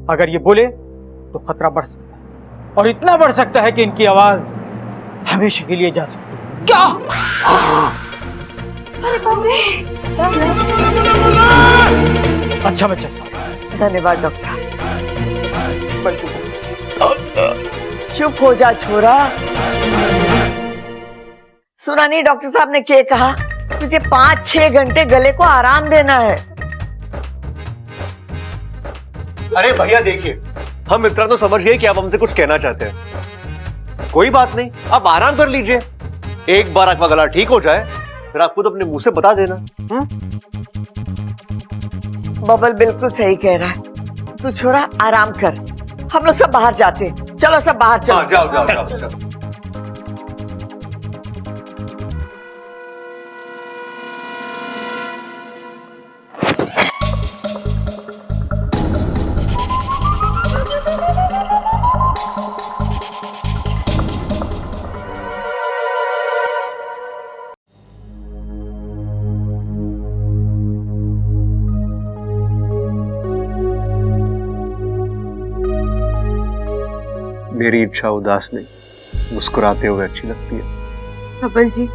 Speaker 12: अगर ये बोले तो खतरा बढ़ सकता है, और इतना बढ़ सकता है कि इनकी आवाज हमेशा के लिए जा सकती है।
Speaker 2: क्या?
Speaker 12: अच्छा, मैं चलता हूं।
Speaker 3: धन्यवाद डॉक्टर साहब। चुप हो जा छोरा। सुना नहीं डॉक्टर साहब ने क्या कहा? तुझे 5-6 घंटे गले को आराम देना है।
Speaker 4: अरे भैया देखिए, हम इतना तो समझ गए कि आप हमसे कुछ कहना चाहते हैं। कोई बात नहीं, आप आराम कर लीजिए। एक बार आपका गला ठीक हो जाए फिर आप खुद अपने मुंह से बता देना।
Speaker 3: बबल बिल्कुल सही कह रहा है। तू छोरा आराम कर, हम लोग सब बाहर जाते हैं। चलो सब बाहर चलो।
Speaker 4: जाओ। मेरी इच्छा उदास नहीं, मुस्कुराते हुए अच्छी लगती है।
Speaker 1: प्रबल जी,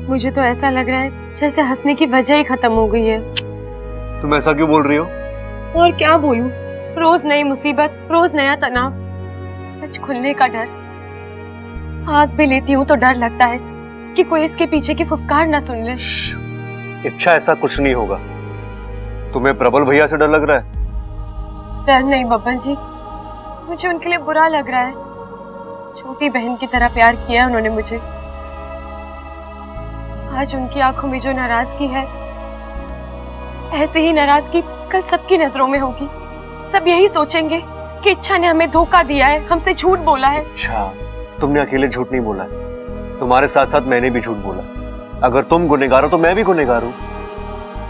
Speaker 1: मुझे तो ऐसा लग रहा है जैसे हंसने की वजह ही खत्म हो गई है।
Speaker 4: तुम ऐसा क्यों बोल रही हो?
Speaker 1: और क्या बोलूं, रोज नई मुसीबत, रोज नया तनाव, सच खुलने का डर। सांस भी लेती हूँ तो डर लगता है कि कोई इसके पीछे की फुफकार ना सुन ले।
Speaker 4: इच्छा, ऐसा कुछ नहीं होगा। तुम्हें प्रबल भैया से डर लग रहा है?
Speaker 1: डर नहीं बब्बन जी, मुझे उनके लिए बुरा लग रहा है। छोटी बहन की तरह प्यार किया है उन्होंने मुझे। आज उनकी आंखों में जो नाराजगी है, ऐसे ही नाराजगी कल सबकी नजरों में होगी। सब यही सोचेंगे कि इच्छा ने हमें धोखा दिया है, हमसे झूठ बोला है।
Speaker 4: अच्छा, तुमने अकेले झूठ नहीं बोला है, तुम्हारे साथ साथ मैंने भी झूठ बोला। अगर तुम गुनहगार हो तो मैं भी गुनहगार हूं।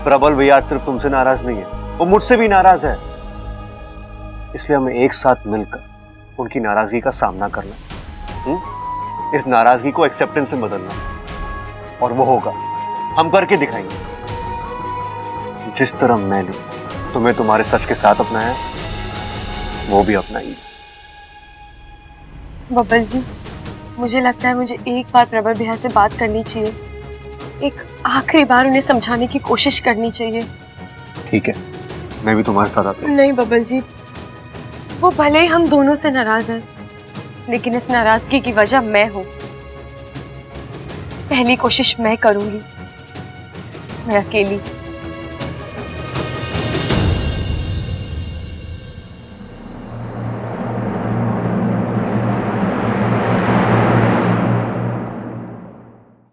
Speaker 4: प्रबल भैया सिर्फ तुमसे नाराज नहीं है, वो मुझसे भी नाराज है। इसलिए हमें एक साथ मिलकर उनकी नाराजगी का सामना करना, इस नाराजगी को एक्सेप्टेंस में बदलना, और वो होगा, हम करके दिखाएंगे। जिस तरह मैंने तुम्हें तुम्हारे सच के साथ अपनाया, वो भी अपनाएंगे।
Speaker 1: बब्बन जी, मुझे लगता है मुझे एक बार प्रबल भैया से बात करनी चाहिए, एक आखिरी बार उन्हें समझाने की कोशिश करनी चाहिए।
Speaker 4: ठीक है, मैं भी तुम्हारे साथ आता हूं।
Speaker 1: नहीं बब्बन जी, वो भले ही हम दोनों से नाराज हैं, लेकिन इस नाराजगी की वजह मैं हूं। पहली कोशिश मैं करूंगी, मैं अकेली।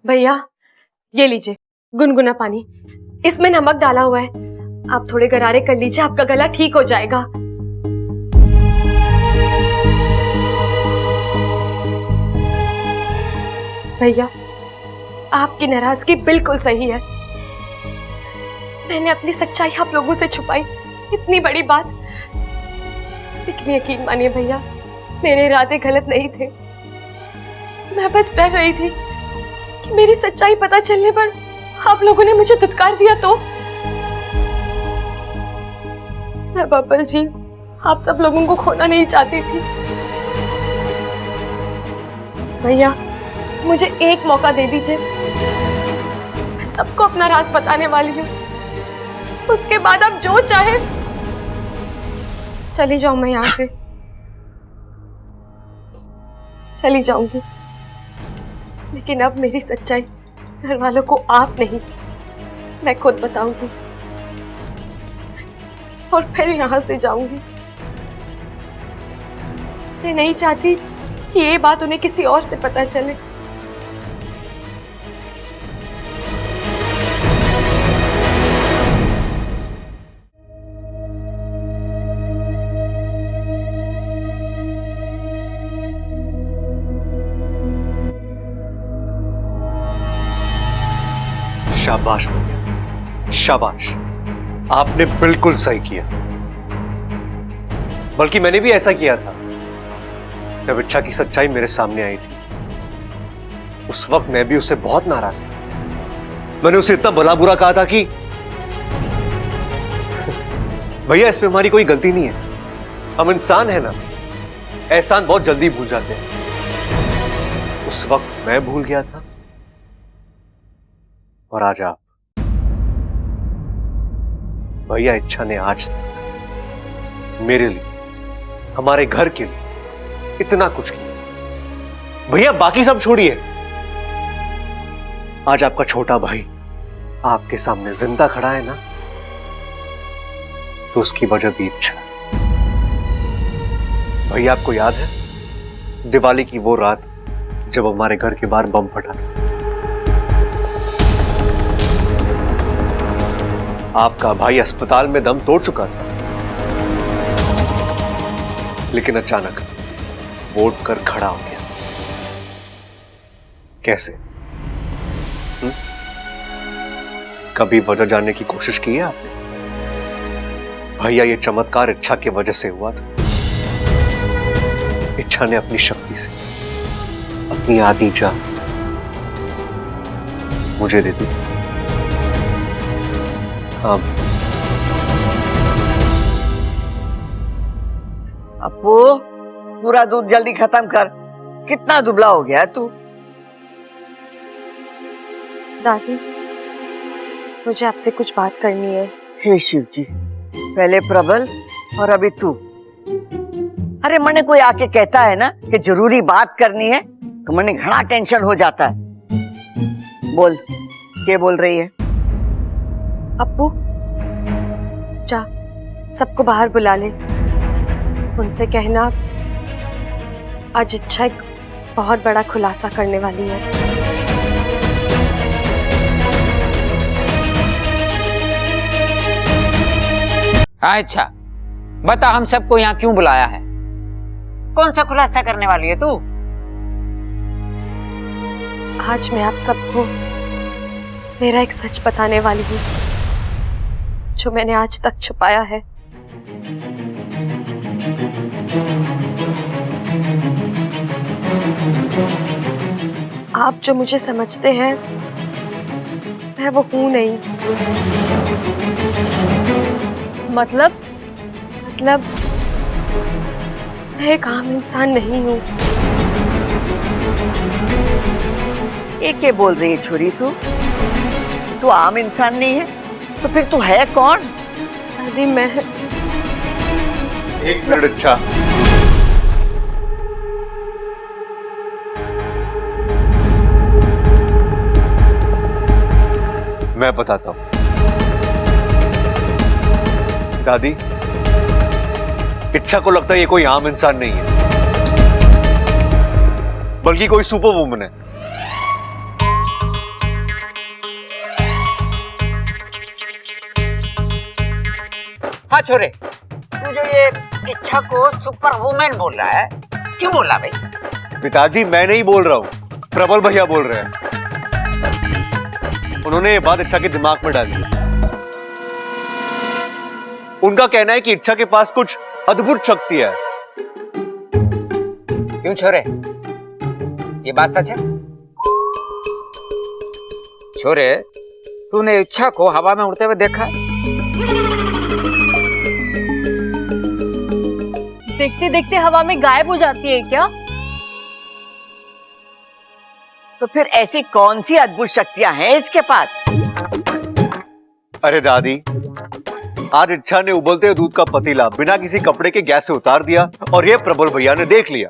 Speaker 1: भैया, ये लीजिए गुनगुना पानी, इसमें नमक डाला हुआ है। आप थोड़े गरारे कर लीजिए, आपका गला ठीक हो जाएगा। भैया, आपकी नाराजगी बिल्कुल सही है। मैंने अपनी सच्चाई आप लोगों से छुपाई, इतनी बड़ी बात। लेकिन यकीन मानिए भैया, मेरे इरादे गलत नहीं थे। मैं बस डर रही थी कि मेरी सच्चाई पता चलने पर आप लोगों ने मुझे धुतकार दिया तो। मैं बब्बल जी, आप सब लोगों को खोना नहीं चाहती थी। भैया, मुझे एक मौका दे दीजिए, मैं सबको अपना राज बताने वाली हूँ। उसके बाद आप जो चाहे। चली जाऊं मैं यहाँ से, चली जाऊंगी, लेकिन अब मेरी सच्चाई घर वालों को आप नहीं, मैं खुद बताऊंगी, और फिर यहाँ से जाऊंगी। मैं नहीं चाहती कि ये बात उन्हें किसी और से पता चले।
Speaker 4: शाबाश भैया, शाबाश, आपने बिल्कुल सही किया। बल्कि मैंने भी ऐसा किया था जब इच्छा की सच्चाई मेरे सामने आई थी। उस वक्त मैं भी उससे बहुत नाराज था। मैंने उसे इतना भला बुरा कहा था कि भैया, इसमें हमारी कोई गलती नहीं है, हम इंसान हैं ना, एहसान बहुत जल्दी भूल जाते हैं। उस वक्त मैं भूल गया था, और आज आप। भैया, इच्छा ने आज तक मेरे लिए, हमारे घर के लिए इतना कुछ किया। भैया, बाकी सब छोड़िए, आज आपका छोटा भाई आपके सामने जिंदा खड़ा है ना, तो उसकी वजह भी इच्छा। भैया, आपको याद है दिवाली की वो रात जब हमारे घर के बाहर बम फटा था? आपका भाई अस्पताल में दम तोड़ चुका था, लेकिन अचानक वो उठकर खड़ा हो गया। कैसे? कभी वजह जानने की कोशिश की है आपने? भैया, ये चमत्कार इच्छा की वजह से हुआ था। इच्छा ने अपनी शक्ति से अपनी आधी जान मुझे दे दी। हाँ
Speaker 3: अपू, पूरा दूध जल्दी खत्म कर। कितना दुबला हो गया है तू।
Speaker 1: दादी, मुझे आपसे कुछ बात करनी है।
Speaker 3: हे शिव जी, पहले प्रबल और अभी तू। अरे मने कोई आके कहता है ना कि जरूरी बात करनी है, तो मैंने घना टेंशन हो जाता है। बोल, क्या बोल रही है?
Speaker 1: अप्पू, जा सबको बाहर बुला ले, उनसे कहना आज इच्छा एक बहुत बड़ा खुलासा करने वाली है।
Speaker 2: हाँ अच्छा, बता हम सबको यहाँ क्यों बुलाया है? कौन सा खुलासा करने वाली है तू?
Speaker 1: आज मैं आप सबको मेरा एक सच बताने वाली हूँ जो मैंने आज तक छुपाया है। आप जो मुझे समझते हैं मैं वो हूं नहीं। मतलब मैं एक आम इंसान नहीं हूं।
Speaker 3: ये क्या बोल रही है छोरी तू? तू आम इंसान नहीं है तो फिर तू है कौन?
Speaker 1: दादी मैं
Speaker 4: एक मिनट इच्छा, मैं बताता हूं। दादी, इच्छा को लगता है ये कोई आम इंसान नहीं है, बल्कि कोई सुपर वुमन है।
Speaker 2: हाँ छोरे, तू जो ये इच्छा को सुपर वुमेन बोल रहा है, क्यों बोल रहा भाई?
Speaker 4: पिताजी मैं नहीं बोल रहा हूं, प्रबल भैया बोल रहे हैं। उन्होंने ये बात इच्छा के दिमाग में डाली है। उनका कहना है कि इच्छा के पास कुछ अद्भुत शक्ति है।
Speaker 2: क्यों छोरे, ये बात सच है? छोरे, तूने इच्छा को हवा में उड़ते हुए देखा है?
Speaker 9: देखते देखते हवा में गायब हो जाती है क्या?
Speaker 3: तो फिर ऐसी कौन सी अद्भुत शक्तियां हैं इसके पास?
Speaker 4: अरे दादी, आज इच्छा ने उबलते हुए दूध का पतीला बिना किसी कपड़े के गैस से उतार दिया और ये प्रबल भैया ने देख लिया।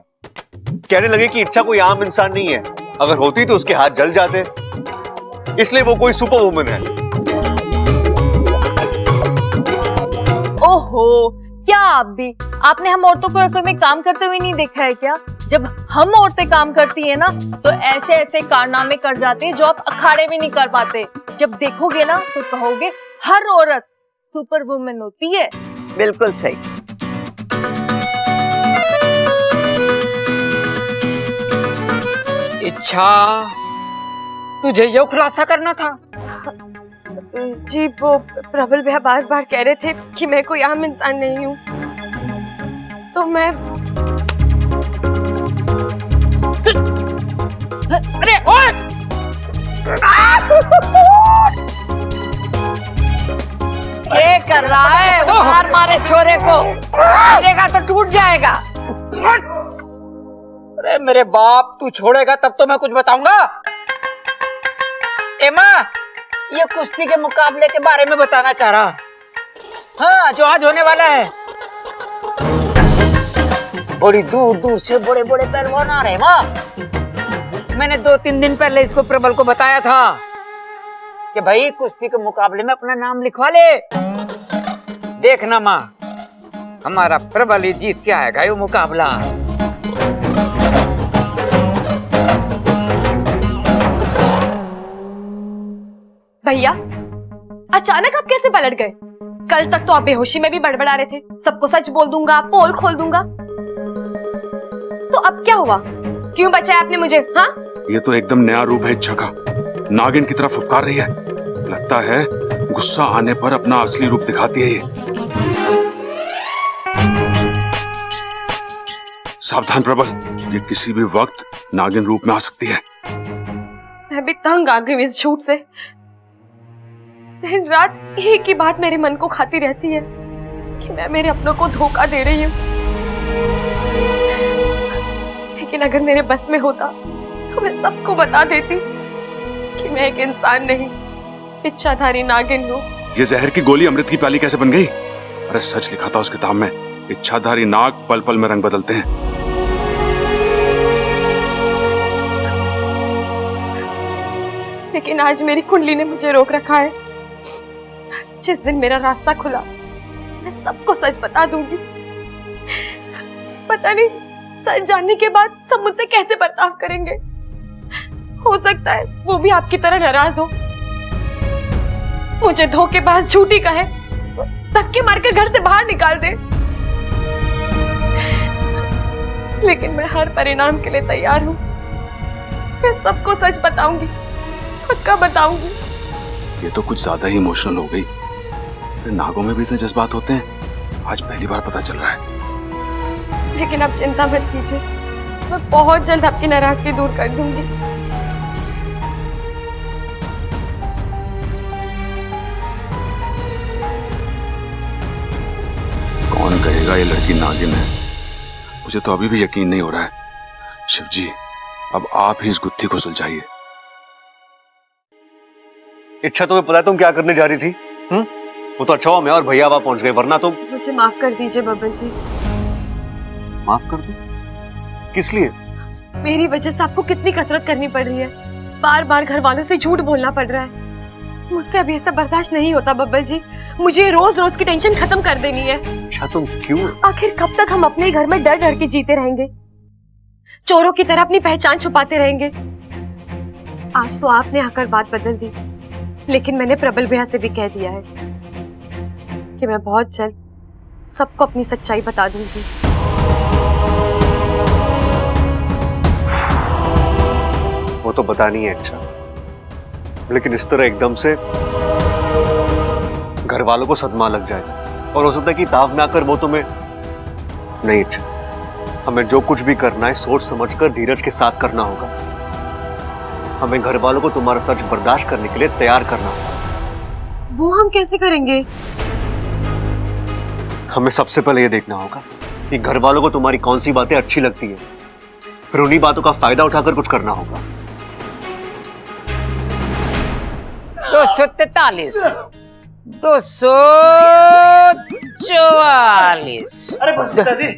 Speaker 4: कहने लगे कि इच्छा कोई आम इंसान नहीं है, अगर होती तो उसके हाथ जल जाते, इसलिए वो कोई सुपर वुमन है।
Speaker 9: ओहो, क्या आप भी? आपने हम औरतों को रसोई में काम करते हुए नहीं देखा है क्या? जब हम औरतें काम करती है ना तो ऐसे ऐसे कारनामे कर जाते हैं जो आप अखाड़े में नहीं कर पाते। जब देखोगे ना तो कहोगे हर औरत सुपर वुमन होती है।
Speaker 3: बिल्कुल सही।
Speaker 2: इच्छा, तुझे ये खुलासा करना था?
Speaker 1: जी, वो प्रबल भैया बार बार कह रहे थे कि मैं कोई आम इंसान नहीं हूँ, तो मैं
Speaker 2: अरे ओए!
Speaker 3: ये कर रहा है? मार मारे छोरे को, मारेगा तो टूट जाएगा।
Speaker 2: अरे मेरे बाप, तू छोड़ेगा तब तो मैं कुछ बताऊंगा। एमा, ये कुश्ती के मुकाबले के बारे में बताना चाह रहा। हाँ, जो आज होने वाला है। बड़ी दूर दूर से बड़े बड़े पहलवान आ रहे हैं माँ। मैंने 2-3 दिन पहले इसको प्रबल को बताया था कि भाई कुश्ती के मुकाबले में अपना नाम लिखवा ले। देखना माँ, हमारा प्रबल ही जीत के आएगा ये मुकाबला।
Speaker 1: भैया, अचानक आप कैसे पलट गए? कल तक तो आप बेहोशी में भी बड़बड़ा रहे थे, सबको सच बोल दूंगा, पोल खोल दूंगा। तो अब क्या हुआ? क्यों बचाया आपने मुझे? हाँ,
Speaker 8: ये तो एकदम नया रूप है इच्छा का। नागिन की तरह फुफकार रही है। लगता है गुस्सा आने पर अपना असली रूप दिखाती है ये। सावधान प्रबल, ये किसी भी वक्त नागिन रूप में आ सकती है।
Speaker 1: मैं भी तंग आ गई इस झूठ से। दिन रात एक ही बात मेरे मन को खाती रहती है कि मैं मेरे अपनों को धोखा दे रही हूँ। लेकिन अगर मेरे बस में होता तो मैं सबको बता देती कि मैं एक इंसान नहीं, इच्छाधारी नागिन हूँ।
Speaker 8: ये जहर की गोली अमृत की प्याली कैसे बन गई? अरे सच लिखा था उस किताब में, इच्छाधारी नाग पल पल में रंग बदलते हैं।
Speaker 1: लेकिन आज मेरी कुंडली ने मुझे रोक रखा है। जिस दिन मेरा रास्ता खुला मैं सबको सच बता दूंगी। पता नहीं सच जानने के बाद सब मुझसे कैसे बर्ताव करेंगे। हो सकता है वो भी आपकी तरह नाराज हो, मुझे धोखेबाज झूठी कहे, धक्के मारकर घर से बाहर निकाल दे। लेकिन मैं हर परिणाम के लिए तैयार हूँ। मैं सबको सच बताऊंगी, पक्का बताऊंगी।
Speaker 8: ये तो कुछ ज्यादा ही इमोशनल हो गई। नागों में भी इतने जज्बात होते हैं, आज पहली बार पता चल रहा है।
Speaker 1: लेकिन आप चिंता मत कीजिए, मैं बहुत जल्द आपकी नाराजगी दूर कर दूंगी।
Speaker 8: कौन कहेगा ये लड़की नागिन है? मुझे तो अभी भी यकीन नहीं हो रहा है। शिव जी, अब आप ही इस गुत्थी को सुलझाइए।
Speaker 4: इच्छा, तुम्हें पता है तुम क्या करने जा रही थी? वो तो अच्छा हुआ मैं और भैया वहां पहुंच गए, वरना तुम।
Speaker 1: मुझे माफ कर दीजिए बब्बन जी।
Speaker 4: माफ कर दो? किस लिए?
Speaker 1: मेरी वजह से आपको कितनी कसरत करनी पड़ रही है, बार बार घर वालों से झूठ बोलना पड़ रहा है। मुझसे अब ये सब बर्दाश्त नहीं होता बब्बल जी। मुझे रोज रोज की टेंशन खत्म कर देनी है।
Speaker 4: अच्छा, तुम क्यों?
Speaker 1: आखिर कब तक हम अपने घर में डर डर के जीते रहेंगे, चोरों की तरह अपनी पहचान छुपाते रहेंगे? आज तो आपने आकर बात बदल दी, लेकिन मैंने प्रबल भैया से भी कह दिया है कि मैं बहुत जल्द सबको अपनी सच्चाई बता दूंगी।
Speaker 4: वो तो बतानी है अच्छा, लेकिन इस तरह एकदम से घर वालों को सदमा लग जाएगा और हो सकता है कि ताव में आकर वो तुम्हें। नहीं अच्छा, हमें जो कुछ भी करना है सोच समझकर धीरज के साथ करना होगा। हमें घर वालों को तुम्हारा सच बर्दाश्त करने के लिए तैयार करना होगा।
Speaker 1: वो हम कैसे करेंगे?
Speaker 4: हमें सबसे पहले ये देखना होगा कि घर वालों को तुम्हारी कौन सी बातें अच्छी लगती है, फिर उन्हीं बातों का फायदा उठाकर कुछ करना होगा।
Speaker 2: 243, 244।
Speaker 5: अरे बस पिताजी,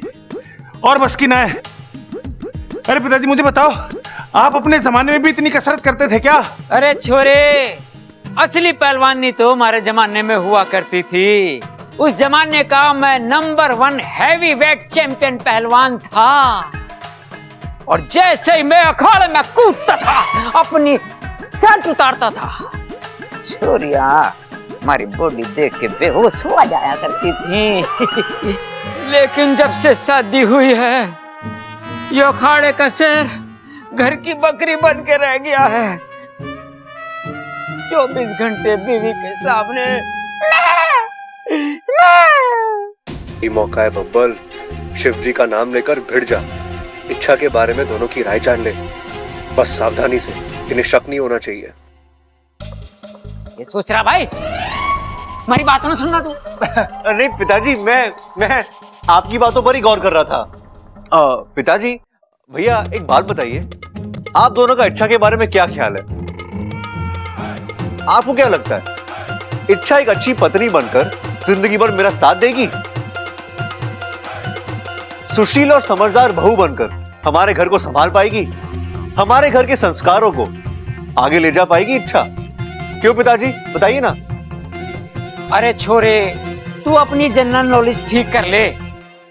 Speaker 5: और बस की ना है। अरे पिताजी मुझे बताओ, आप अपने जमाने में भी इतनी कसरत करते थे क्या?
Speaker 2: अरे छोरे, असली पहलवानी तो हमारे जमाने में हुआ करती थी। उस जमाने का मैं नंबर 1 हैवी वेट चैंपियन पहलवान था। और जैसे ही मैं अखाड़े में कूदता था, अपनी शर्ट उतारता था, छोरिया हमारी बॉडी देख के बेहोश हो जाया करती थी। लेकिन जब से शादी हुई है, ये अखाड़े का शेर घर की बकरी बन के रह गया है। 24 घंटे बीवी के सामने।
Speaker 4: ये मौका है बब्बल, शिव जी का नाम लेकर भिड़ जा। इच्छा के बारे में दोनों की राय जान ले, बस सावधानी से, इन्हें शक नहीं होना चाहिए।
Speaker 2: ये सोच रहा भाई, हमारी बातों में सुनना तू।
Speaker 4: नहीं पिताजी, मैं आपकी बातों पर ही गौर कर रहा था। पिताजी, भैया एक बात बताइए, आप दोनों का इच्छा के बारे में क्या ख्याल है? आपको क्या लगता है, इच्छा एक अच्छी पत्नी बनकर जिंदगी भर मेरा साथ देगी? सुशील और समझदार बहू बनकर हमारे घर को संभाल पाएगी? हमारे घर के संस्कारों को आगे ले जा पाएगी इच्छा? क्यों पिताजी, बताइए ना।
Speaker 2: अरे छोरे, तू अपनी जनरल नॉलेज ठीक कर ले।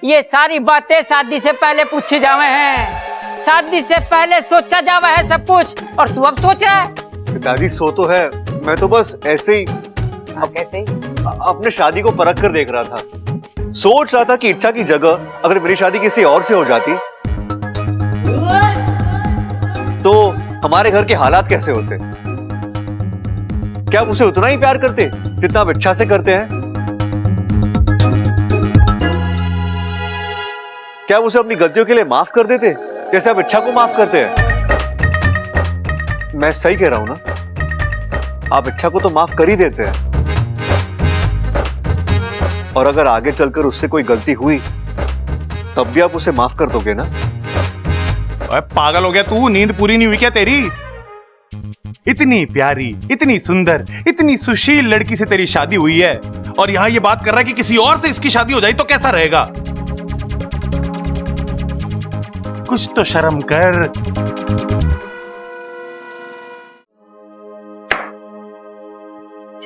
Speaker 2: ये सारी बातें शादी से पहले पूछी जावे हैं, शादी से पहले सोचा जावा है सब कुछ, और तू अब सोच रहा है।
Speaker 4: पिताजी सो तो है, मैं तो बस ऐसे ही
Speaker 2: कैसे ही?
Speaker 4: अपने शादी को परख कर देख रहा था। सोच रहा था कि इच्छा की जगह अगर मेरी शादी किसी और से हो जाती तो हमारे घर के हालात कैसे होते। क्या आप उसे उतना ही प्यार करते जितना आप इच्छा से करते हैं? क्या आप उसे अपनी गलतियों के लिए माफ कर देते जैसे आप इच्छा को माफ करते हैं? मैं सही कह रहा हूं ना? आप इच्छा को तो माफ कर ही देते हैं, और अगर आगे चलकर उससे कोई गलती हुई तब भी आप उसे माफ कर दोगे ना?
Speaker 5: अरे पागल हो गया तू, नींद पूरी नहीं हुई क्या तेरी? इतनी प्यारी, इतनी सुंदर, इतनी सुशील लड़की से तेरी शादी हुई है, और यहां ये बात कर रहा है कि किसी और से इसकी शादी हो जाए तो कैसा रहेगा? कुछ तो शर्म कर।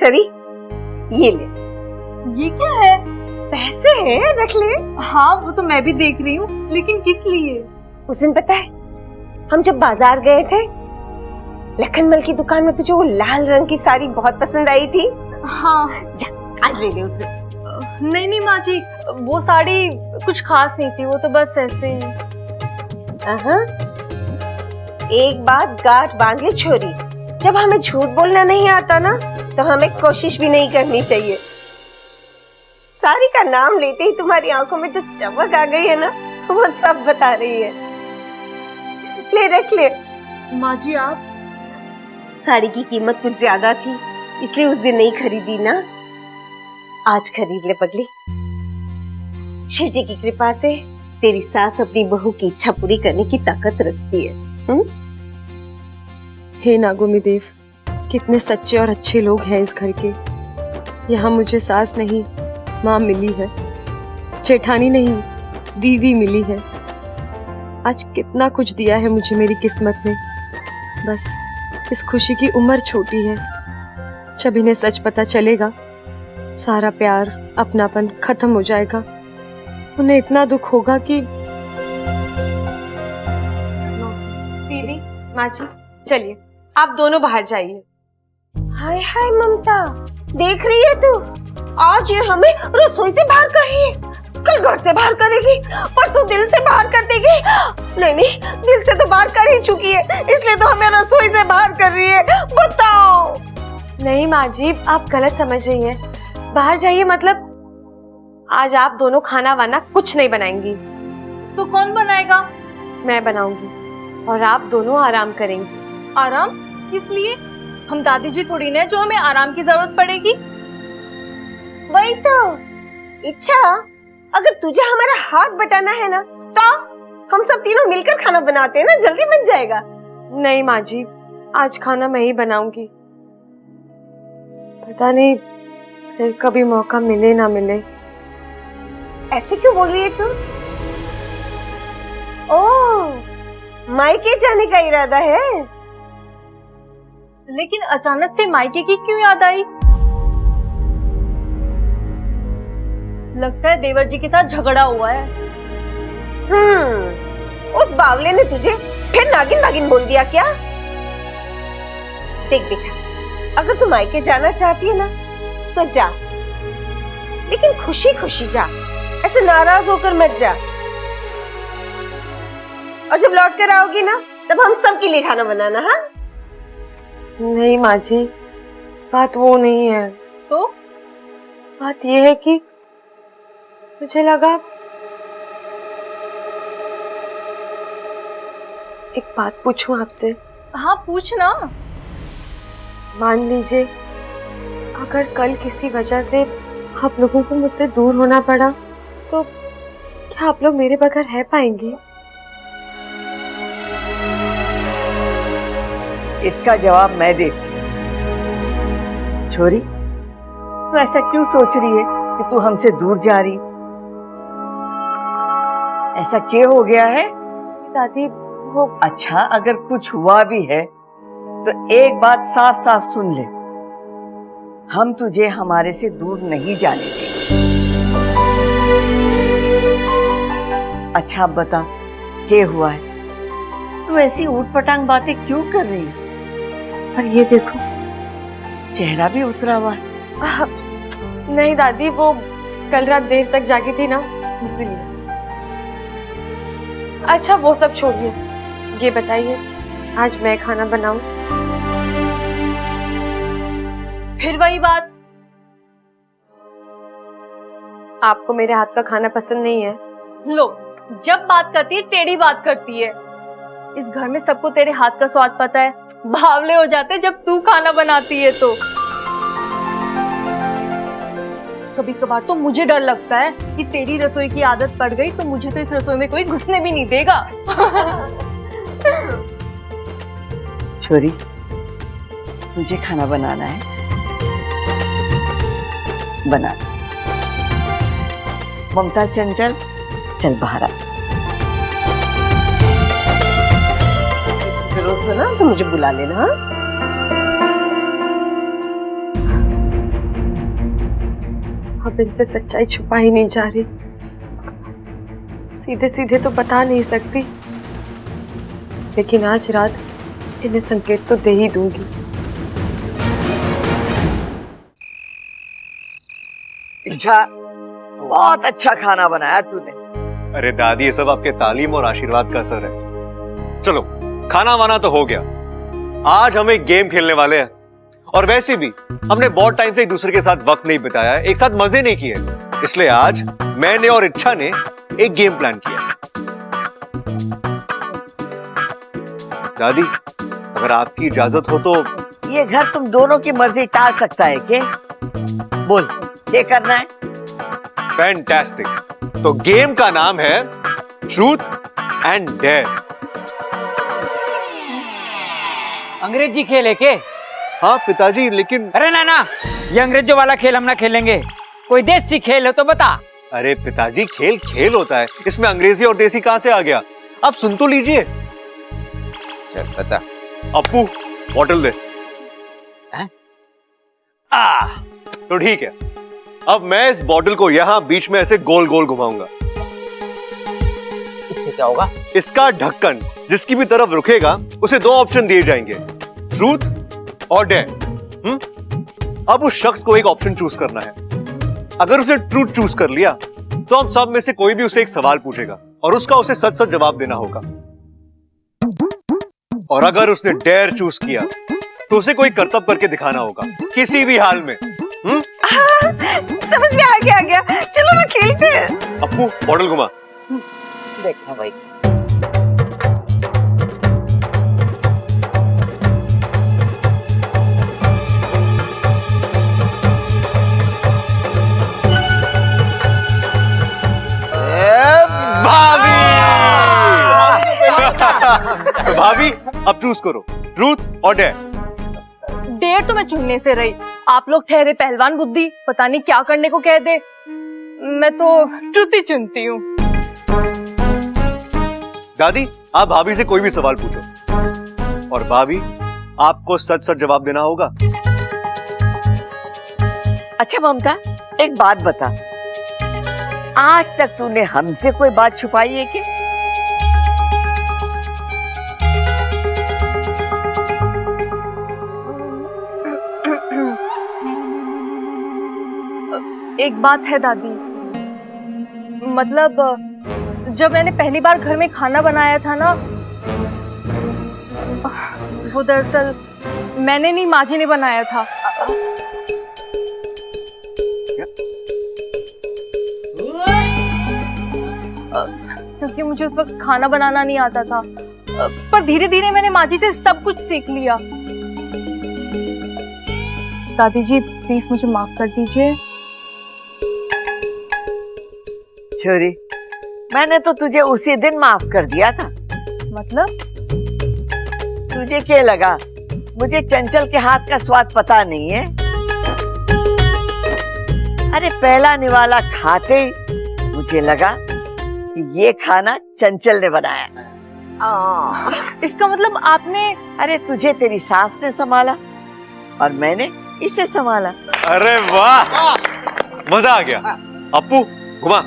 Speaker 10: छोरी, ये ले।
Speaker 9: ये क्या है?
Speaker 10: पैसे हैं, रख ले।
Speaker 9: हाँ वो तो मैं भी देख रही हूँ, लेकिन किस लिए?
Speaker 10: उस दिन पता है हम जब बाजार गए थे, लखनमल की दुकान में तुझे वो लाल रंग की साड़ी बहुत पसंद आई थी।
Speaker 9: हाँ
Speaker 10: जा आज ले ले उसे।
Speaker 9: नहीं नहीं माँ जी, वो साड़ी कुछ खास नहीं थी, वो तो बस ऐसे ही।
Speaker 10: एक बात गांठ बांध ले छोरी, जब हमें झूठ बोलना नहीं आता ना तो हमें कोशिश भी नहीं करनी चाहिए। साड़ी का नाम लेते ही तुम्हारी आंखों में जो चमक आ गई है ना, वो सब बता रही है। ले रख ले।
Speaker 9: माँ जी आप?
Speaker 10: साड़ी की कीमत कुछ ज्यादा थी, इसलिए उस दिन नहीं खरीदी ना, आज खरीद ले पगली। शिव जी की कृपा से तेरी सास अपनी बहू की इच्छा पूरी करने की ताकत रखती है।
Speaker 1: हे नागोमी देव, कितने सच्चे और अच्छे लोग हैं इस घर के। यहाँ मुझे सास नहीं माँ मिली है, जेठानी नहीं दीदी मिली है। आज कितना कुछ दिया है मुझे मेरी किस्मत ने। बस इस खुशी की उम्र छोटी है, जब इन्हें सच पता चलेगा सारा प्यार अपनापन खत्म हो जाएगा। उन्हें इतना दुख होगा कि दीदी माँ जी चलिए आप दोनों बाहर जाइए।
Speaker 10: हाय हाय ममता, देख रही है तू, आज ये हमें रसोई से बाहर कर रही है, कल घर से बाहर करेगी, परसों दिल से बाहर कर देगी। नहीं नहीं, दिल से तो बाहर कर ही चुकी है, इसलिए तो हमें रसोई से बाहर कर रही है। बताओ।
Speaker 1: नहीं माँ जी, आप गलत समझ रही हैं। बाहर जाइए मतलब आज आप दोनों खाना वाना कुछ नहीं बनाएंगी।
Speaker 9: तो कौन बनाएगा?
Speaker 1: मैं बनाऊंगी और आप दोनों आराम करेंगी।
Speaker 9: आराम किस लिए? हम दादी जी थोड़ी ना है जो हमें आराम की जरूरत पड़ेगी।
Speaker 10: वही तो इच्छा, अगर तुझे हमारा हाथ बटाना है ना तो हम सब तीनों मिलकर खाना बनाते हैं ना, जल्दी बन जाएगा।
Speaker 1: नहीं माँ जी, आज खाना मैं ही बनाऊंगी। पता नहीं फिर कभी मौका मिले ना मिले।
Speaker 10: ऐसे क्यों बोल रही है तू? ओह, मायके जाने का इरादा है?
Speaker 9: लेकिन अचानक से मायके की क्यों याद आई? लगता है देवर जी के साथ झगड़ा हुआ है।
Speaker 10: उस बावले ने तुझे फिर नागिन नागिन बोल दिया क्या? देख बेटा, अगर तू मायके जाना चाहती है ना तो जा, लेकिन खुशी खुशी जा, ऐसे नाराज होकर मत जा। और जब लौट कर आओगी ना तब हम सब के लिए खाना बनाना। हाँ
Speaker 1: नहीं माँ जी, बात वो नहीं है।
Speaker 9: तो
Speaker 1: बात ये है कि मुझे लगा एक बात पूछूं आपसे।
Speaker 9: हाँ पूछना।
Speaker 1: मान लीजिए अगर कल किसी वजह से आप लोगों को मुझसे दूर होना पड़ा तो क्या आप लोग मेरे बगैर रह पाएंगे?
Speaker 3: इसका जवाब मैं देती हूँ। छोरी, तू ऐसा क्यों सोच रही है कि तू हमसे दूर जा रही? ऐसा क्या हो गया है?
Speaker 1: दादी वो
Speaker 3: अच्छा, अगर कुछ हुआ भी है तो एक बात साफ साफ सुन ले, हम तुझे हमारे से दूर नहीं जाने देंगे। अच्छा अब बता, क्या हुआ है? तू ऐसी ऊटपटांग बातें क्यों कर रही है? और ये देखो, चेहरा भी उतरा हुआ है।
Speaker 1: नहीं दादी, वो कल रात देर तक जागी थी ना, इसीलिए। अच्छा वो सब छोड़िए, ये बताइए आज मैं खाना बनाऊं?
Speaker 9: फिर वही बात।
Speaker 1: आपको मेरे हाथ का खाना पसंद नहीं है?
Speaker 9: लो, जब बात करती है टेढ़ी बात करती है। इस घर में सबको तेरे हाथ का स्वाद पता है, बावले हो जाते जब तू खाना बनाती है तो। कभी कभार तो मुझे डर लगता है कि तेरी रसोई की आदत पड़ गई तो मुझे तो इस रसोई में कोई घुसने भी नहीं देगा।
Speaker 3: छोरी, तुझे खाना बनाना है, बना। ममता चंचल, चल बाहर आ।
Speaker 10: जरूरत हो ना तो मुझे बुला लेना। हाँ?
Speaker 1: अब इनसे सच्चाई छुपा ही नहीं जा रही। सीधे सीधे तो बता नहीं सकती, लेकिन आज रात इन्हें संकेत तो दे ही दूंगी।
Speaker 3: अच्छा, बहुत अच्छा खाना बनाया तूने।
Speaker 4: अरे दादी, ये सब आपके तालीम और आशीर्वाद का असर है। चलो, खाना वाना तो हो गया, आज हम एक गेम खेलने वाले हैं। और वैसे भी हमने बहुत टाइम से एक दूसरे के साथ वक्त नहीं बिताया है, एक साथ मजे नहीं किए, इसलिए आज मैंने और इच्छा ने एक गेम प्लान किया। दादी, अगर आपकी इजाजत हो तो।
Speaker 3: ये घर तुम दोनों की मर्जी टाल सकता है क्या? बोल, क्या करना है?
Speaker 4: फैंटास्टिक। तो गेम का नाम है ट्रूथ एंड डेयर।
Speaker 2: अंग्रेजी खेल है के?
Speaker 4: हाँ पिताजी, लेकिन
Speaker 2: अरे ना ना, ये अंग्रेजों वाला खेल हम ना खेलेंगे, कोई देसी खेल हो तो बता।
Speaker 4: अरे पिताजी, खेल खेल होता है, इसमें अंग्रेजी और देसी कहां से आ गया? आप सुन तो लीजिए।
Speaker 2: चल बता।
Speaker 4: अप्पू, बॉटल दे। तो ठीक है, अब मैं इस बॉटल को यहां बीच में ऐसे गोल गोल घुमाऊंगा।
Speaker 2: इससे क्या होगा?
Speaker 4: इसका ढक्कन जिसकी भी तरफ रुकेगा उसे दो ऑप्शन दिए जाएंगे, ट्रूथ और डेयर। अब उस शख्स को एक ऑप्शन चूज करना है। अगर उसने ट्रूथ चूज कर लिया तो हम सब में से कोई भी उसे एक सवाल पूछेगा और उसका उसे सच सच जवाब देना होगा। और अगर उसने डेयर चूज किया तो उसे कोई करतब करके दिखाना होगा, किसी भी हाल में।
Speaker 10: समझ में आ गया। चलो ना खेलते हैं।
Speaker 4: अप्पू, बॉटल घुमा।
Speaker 2: देखना भाई।
Speaker 4: तो भाभी, अब चूज करो, ट्रूथ और डेयर।
Speaker 9: डेयर तो मैं चुनने से रही, आप लोग ठहरे पहलवान बुद्धि, पता नहीं क्या करने को कह दे। मैं तो ट्रूथ ही चुनती हूँ।
Speaker 4: दादी, आप भाभी से कोई भी सवाल पूछो और भाभी आपको सच सच जवाब देना होगा।
Speaker 3: अच्छा ममता, एक बात बता, आज तक तूने हमसे कोई बात छुपाई है क्या?
Speaker 9: एक बात है दादी, मतलब जब मैंने पहली बार घर में खाना बनाया था ना, वो दरअसल मैंने नहीं, माँ जी ने बनाया था। क्योंकि मुझे उस वक्त खाना बनाना नहीं आता था, पर धीरे धीरे मैंने माँ जी से सब कुछ सीख लिया। दादी जी, प्लीज मुझे माफ कर दीजिए।
Speaker 3: छोरी, मैंने तो तुझे उसी दिन माफ कर दिया था।
Speaker 9: मतलब?
Speaker 3: तुझे क्या लगा मुझे चंचल के हाथ का स्वाद पता नहीं है? अरे पहला निवाला खाते ही मुझे लगा कि ये खाना चंचल ने बनाया।
Speaker 9: इसका मतलब आपने? अरे
Speaker 3: तुझे तेरी सास ने संभाला और मैंने इसे संभाला।
Speaker 4: अरे वाह, मजा आ गया। अप्पू, घुमा।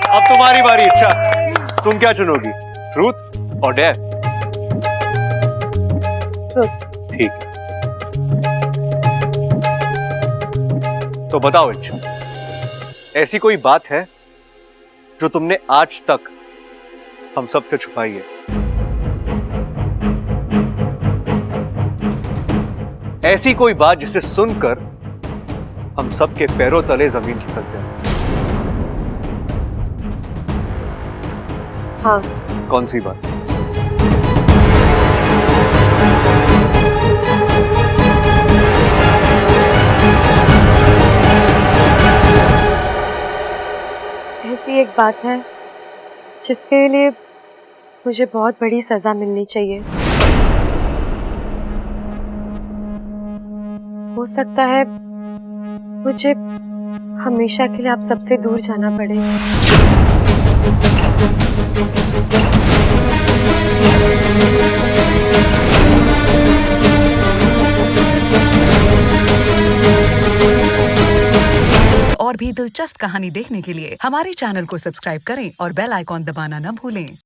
Speaker 4: अब तुम्हारी बारी इच्छा, तुम क्या चुनोगी, ट्रूथ और डेयर?
Speaker 9: ट्रूथ।
Speaker 4: ठीक है, तो बताओ इच्छा, ऐसी कोई बात है जो तुमने आज तक हम सबसे छुपाई है? ऐसी कोई बात जिसे सुनकर हम सबके पैरों तले जमीन खिसक जाए?
Speaker 1: हाँ।
Speaker 4: कौन सी बात?
Speaker 1: ऐसी एक बात है जिसके लिए मुझे बहुत बड़ी सजा मिलनी चाहिए। हो सकता है मुझे हमेशा के लिए आप सबसे दूर जाना पड़ेगा।
Speaker 13: और भी दिलचस्प कहानी देखने के लिए हमारे चैनल को सब्सक्राइब करें और बेल आइकॉन दबाना न भूलें।